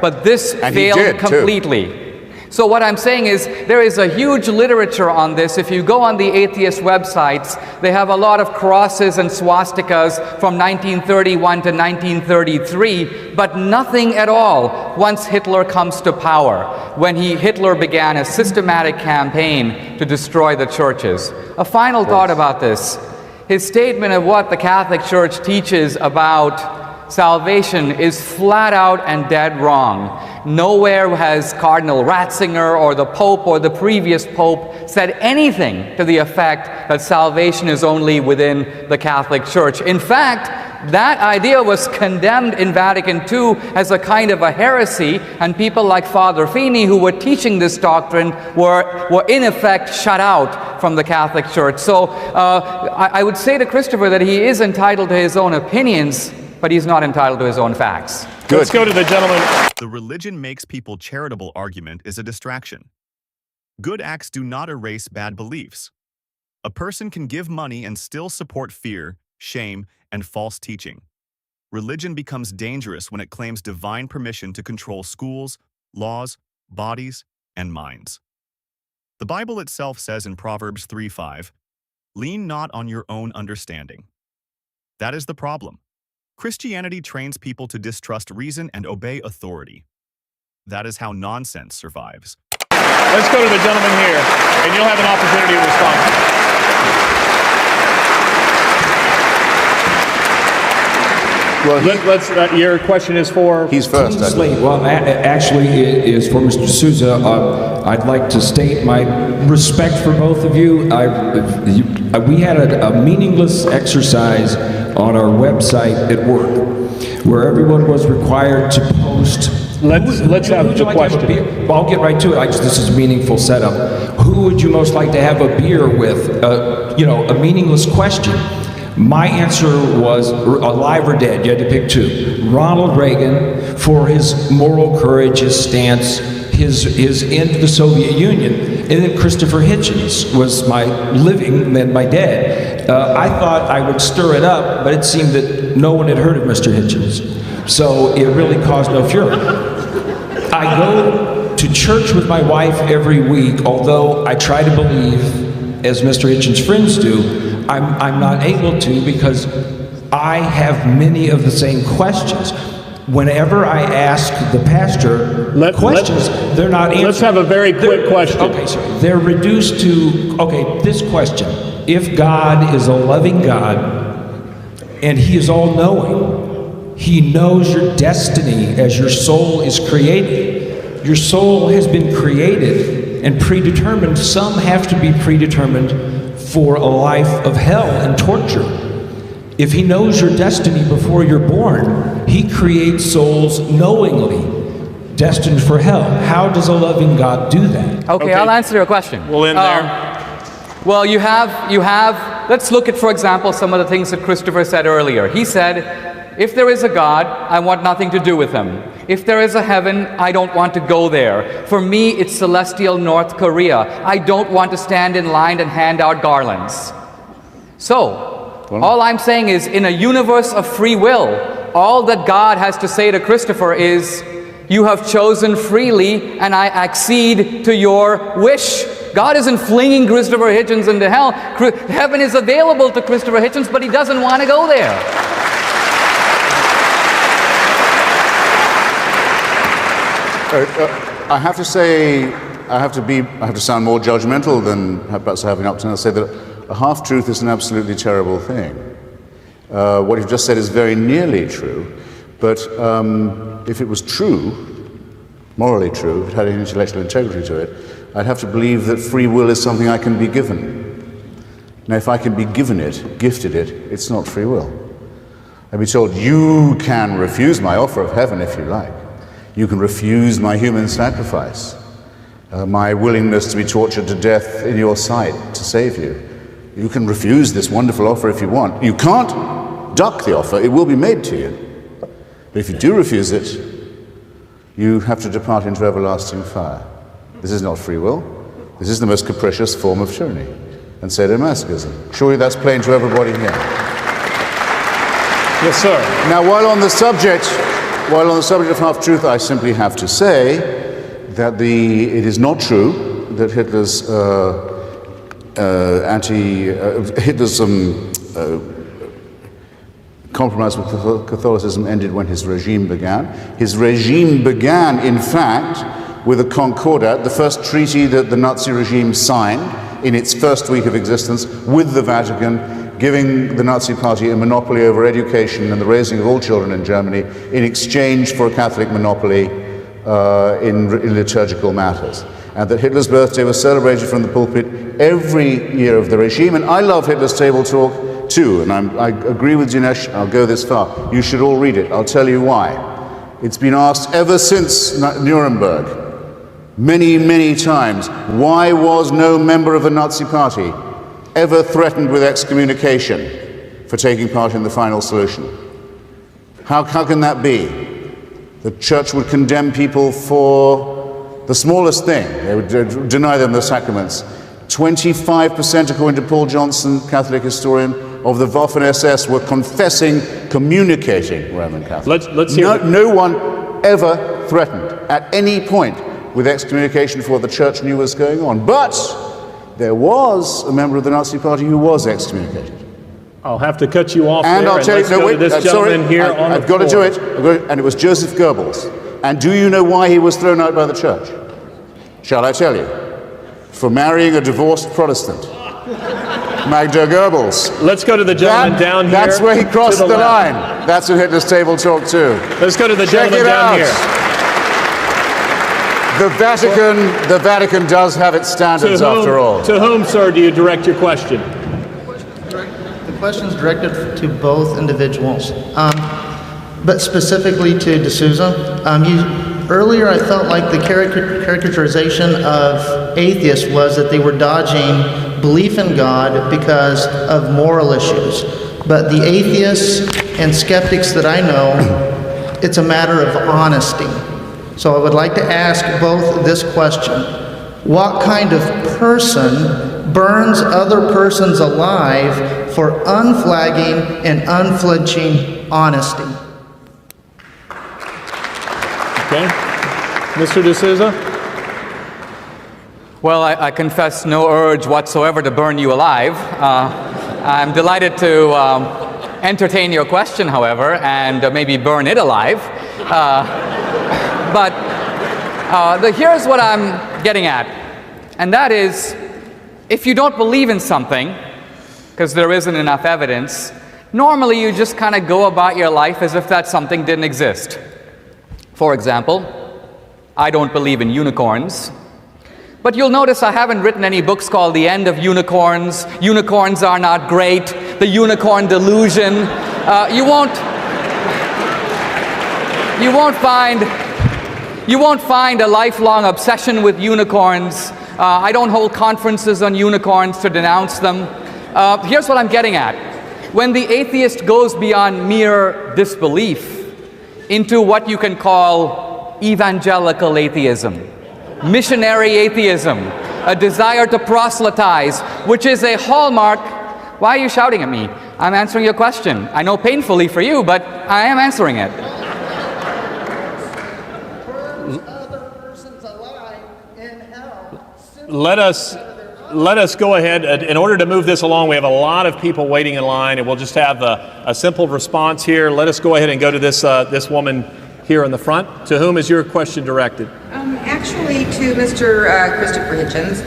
But this failed completely. So what I'm saying is there is a huge literature on this. If you go on the atheist websites, they have a lot of crosses and swastikas from 1931 to 1933, but nothing at all once Hitler comes to power, when Hitler began a systematic campaign to destroy the churches. A final thought about this. His statement of what the Catholic Church teaches about salvation is flat out and dead wrong. Nowhere has Cardinal Ratzinger or the Pope or the previous Pope said anything to the effect that salvation is only within the Catholic Church. In fact, that idea was condemned in Vatican II as a kind of a heresy, and people like Father Feeney, who were teaching this doctrine, were in effect shut out from the Catholic Church. So I would say to Christopher that he is entitled to his own opinions, but he's not entitled to his own facts. Good. Let's go to the gentleman. The religion makes people charitable argument is a distraction. Good acts do not erase bad beliefs. A person can give money and still support fear, shame, and false teaching. Religion becomes dangerous when it claims divine permission to control schools, laws, bodies, and minds. The Bible itself says in Proverbs 3:5, "Lean not on your own understanding." That is the problem. Christianity trains people to distrust reason and obey authority. That is how nonsense survives. Let's go to the gentleman here, and you'll have an opportunity to respond. Well, your question is for... He's first. Well, actually, it is for Mr. Souza. I'd like to state my respect for both of you. We had a meaningless exercise on our website at work, where everyone was required to post. Let's have the question. I'll get right to it. This is a meaningful setup. Who would you most like to have a beer with? A meaningless question. My answer was alive or dead. You had to pick two. Ronald Reagan, for his moral courage, his stance, his end to the Soviet Union, and then Christopher Hitchens was my living, then my dead. I thought I would stir it up, but it seemed that no one had heard of Mr. Hitchens, so it really caused no fury. I go to church with my wife every week, although I try to believe, as Mr. Hitchens' friends do. I'm not able to because I have many of the same questions. Whenever I ask the pastor questions, they're not answered. Let's have a very quick question. Okay, so they're reduced to, this question. If God is a loving God, and he is all-knowing. He knows your destiny as your soul is created. Your soul has been created and predetermined. Some have to be predetermined for a life of hell and torture. If he knows your destiny before you're born, he creates souls knowingly destined for hell. How does a loving God do that? Okay, I'll answer your question. We'll end there. Well, you have, let's look at, for example, some of the things that Christopher said earlier. He said, if there is a God, I want nothing to do with him. If there is a heaven, I don't want to go there. For me, it's celestial North Korea. I don't want to stand in line and hand out garlands. So, all I'm saying is, in a universe of free will, all that God has to say to Christopher is, you have chosen freely, and I accede to your wish. God isn't flinging Christopher Hitchens into hell. Heaven is available to Christopher Hitchens, but he doesn't want to go there. I have to say, I have to sound more judgmental than perhaps I have been up to now. Say that a half-truth is an absolutely terrible thing. What you've just said is very nearly true, but if it was true, morally true, if it had an intellectual integrity to it, I'd have to believe that free will is something I can be given. Now, if I can be given it, gifted it, it's not free will. I'd be told, you can refuse my offer of heaven if you like. You can refuse my human sacrifice, my willingness to be tortured to death in your sight to save you. You can refuse this wonderful offer if you want. You can't duck the offer, it will be made to you. But if you do refuse it, you have to depart into everlasting fire. This is not free will. This is the most capricious form of tyranny and sadomasochism. Surely that's plain to everybody here. Yes, sir. Now, while on the subject of half-truth, I simply have to say that it is not true that Hitler's compromise with Catholicism ended when his regime began. His regime began, in fact, with a concordat, the first treaty that the Nazi regime signed in its first week of existence with the Vatican, giving the Nazi Party a monopoly over education and the raising of all children in Germany in exchange for a Catholic monopoly in liturgical matters. And that Hitler's birthday was celebrated from the pulpit every year of the regime. And I love Hitler's table talk too, and I agree with Dinesh, I'll go this far. You should all read it. I'll tell you why. It's been asked ever since Nuremberg, many, many times, why was no member of the Nazi Party ever threatened with excommunication for taking part in the final solution? How can that be? The church would condemn people for the smallest thing. They would deny them the sacraments. 25%, according to Paul Johnson, Catholic historian, of the Waffen-SS were confessing, communicating Roman Catholics. Let's hear no one ever threatened at any point with excommunication for what the church knew was going on. But there was a member of the Nazi Party who was excommunicated. I'll have to cut you off And there, I'll tell you, let's go to this gentleman here on the I've got to do floor. it. And it was Joseph Goebbels. And do you know why he was thrown out by the church? Shall I tell you? For marrying a divorced Protestant. Magda Goebbels. Let's go to the gentleman down here. That's where he crossed to the left. line. That's what Hitler's table talk too. Let's go to the Check gentleman it down out. here. The Vatican does have its standards after all. To whom, sir, do you direct your question? The question is directed to both individuals, but specifically to D'Souza. Earlier, I felt like the caricaturization of atheists was that they were dodging belief in God because of moral issues. But the atheists and skeptics that I know, it's a matter of honesty. So I would like to ask both this question. What kind of person burns other persons alive for unflagging and unflinching honesty? Okay. Mr. D'Souza? Well, I confess no urge whatsoever to burn you alive. I'm delighted to entertain your question, however, and maybe burn it alive. But here's what I'm getting at, and that is, if you don't believe in something, because there isn't enough evidence, Normally, you just kind of go about your life as if that something didn't exist. For example, I don't believe in unicorns. But you'll notice I haven't written any books called The End of Unicorns, Unicorns Are Not Great, The Unicorn Delusion. You won't find a lifelong obsession with unicorns. I don't hold conferences on unicorns to denounce them. Here's what I'm getting at. When the atheist goes beyond mere disbelief into what you can call evangelical atheism, missionary atheism, a desire to proselytize, which is a hallmark. Why are you shouting at me? I'm answering your question. I know painfully for you, but I am answering it. Let us go ahead. In order to move this along, we have a lot of people waiting in line, and we'll just have a simple response here. Let us go ahead and go to this woman here in the front. To whom is your question directed? Actually, to Mr. Christopher Hitchens.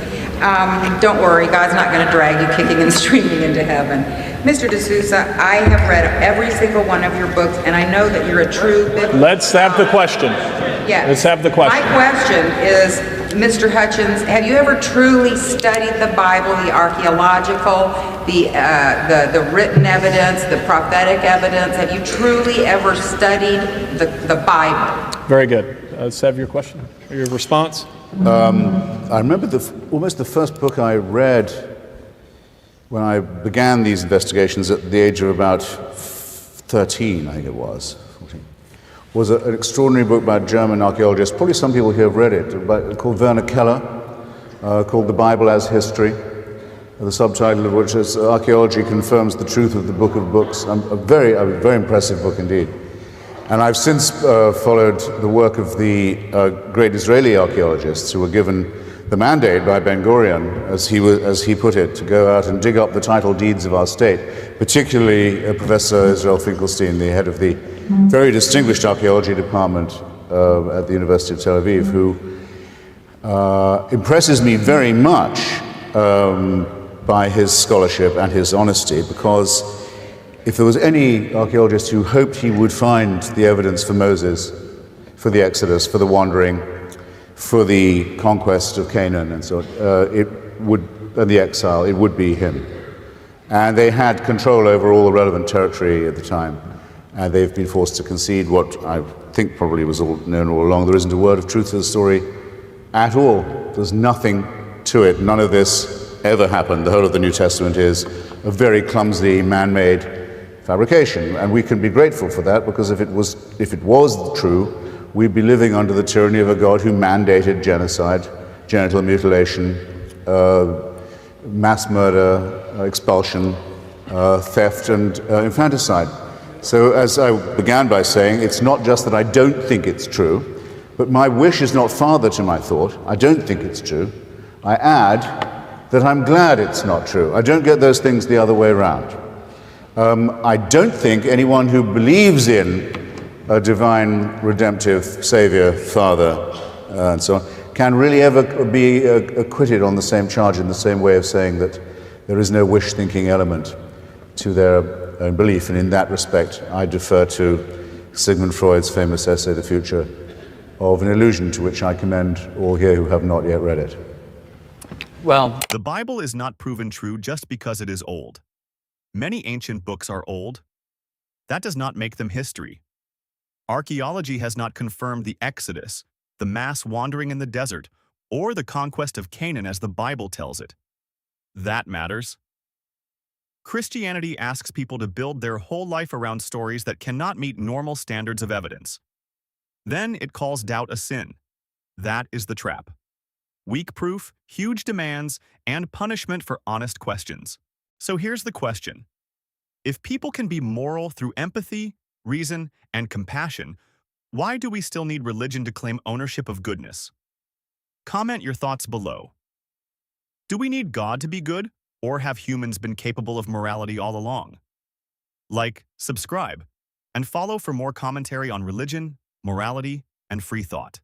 Don't worry, God's not going to drag you kicking and screaming into heaven. Mr. D'Souza, I have read every single one of your books, and I know that you're a true biblical. Let's have the question. Yes. Let's have the question. My question is, Mr. Hitchens, have you ever truly studied the Bible, the archaeological, the written evidence, the prophetic evidence? Have you truly ever studied the Bible? Very good. Let's have your question or your response. I remember almost the first book I read when I began these investigations at the age of about 13, I think it was, 14, was an extraordinary book by a German archaeologist. Probably some people here have read it, called Werner Keller, called The Bible as History, the subtitle of which is Archaeology Confirms the Truth of the Book of Books. A very impressive book indeed. And I've since followed the work of the great Israeli archaeologists who were given the mandate by Ben-Gurion, as he put it, to go out and dig up the title deeds of our state, particularly Professor Israel Finkelstein, the head of the very distinguished archaeology department at the University of Tel Aviv, who impresses me very much by his scholarship and his honesty, because if there was any archaeologist who hoped he would find the evidence for Moses, for the Exodus, for the wandering, for the conquest of Canaan and so on, and the exile, it would be him. And they had control over all the relevant territory at the time, and they've been forced to concede what I think probably was all known all along. There isn't a word of truth to the story at all. There's nothing to it. None of this ever happened. The whole of the New Testament is a very clumsy, man-made fabrication, and we can be grateful for that, because if it was true, we'd be living under the tyranny of a God who mandated genocide, genital mutilation, mass murder, expulsion, theft, and infanticide. So, as I began by saying, it's not just that I don't think it's true, but my wish is not father to my thought. I don't think it's true. I add that I'm glad it's not true. I don't get those things the other way around. I don't think anyone who believes in a divine, redemptive Savior, Father, and so on, can really ever be acquitted on the same charge, in the same way of saying that there is no wish-thinking element to their own belief. And in that respect, I defer to Sigmund Freud's famous essay, The Future of an Illusion, to which I commend all here who have not yet read it. Well, The Bible is not proven true just because it is old. Many ancient books are old. That does not make them history. Archaeology has not confirmed the Exodus, the mass wandering in the desert, or the conquest of Canaan as the Bible tells it. That matters. Christianity asks people to build their whole life around stories that cannot meet normal standards of evidence. Then it calls doubt a sin. That is the trap. Weak proof, huge demands, and punishment for honest questions. So here's the question. If people can be moral through empathy, reason, and compassion, why do we still need religion to claim ownership of goodness? Comment your thoughts below. Do we need God to be good, or have humans been capable of morality all along? Like, subscribe, and follow for more commentary on religion, morality, and free thought.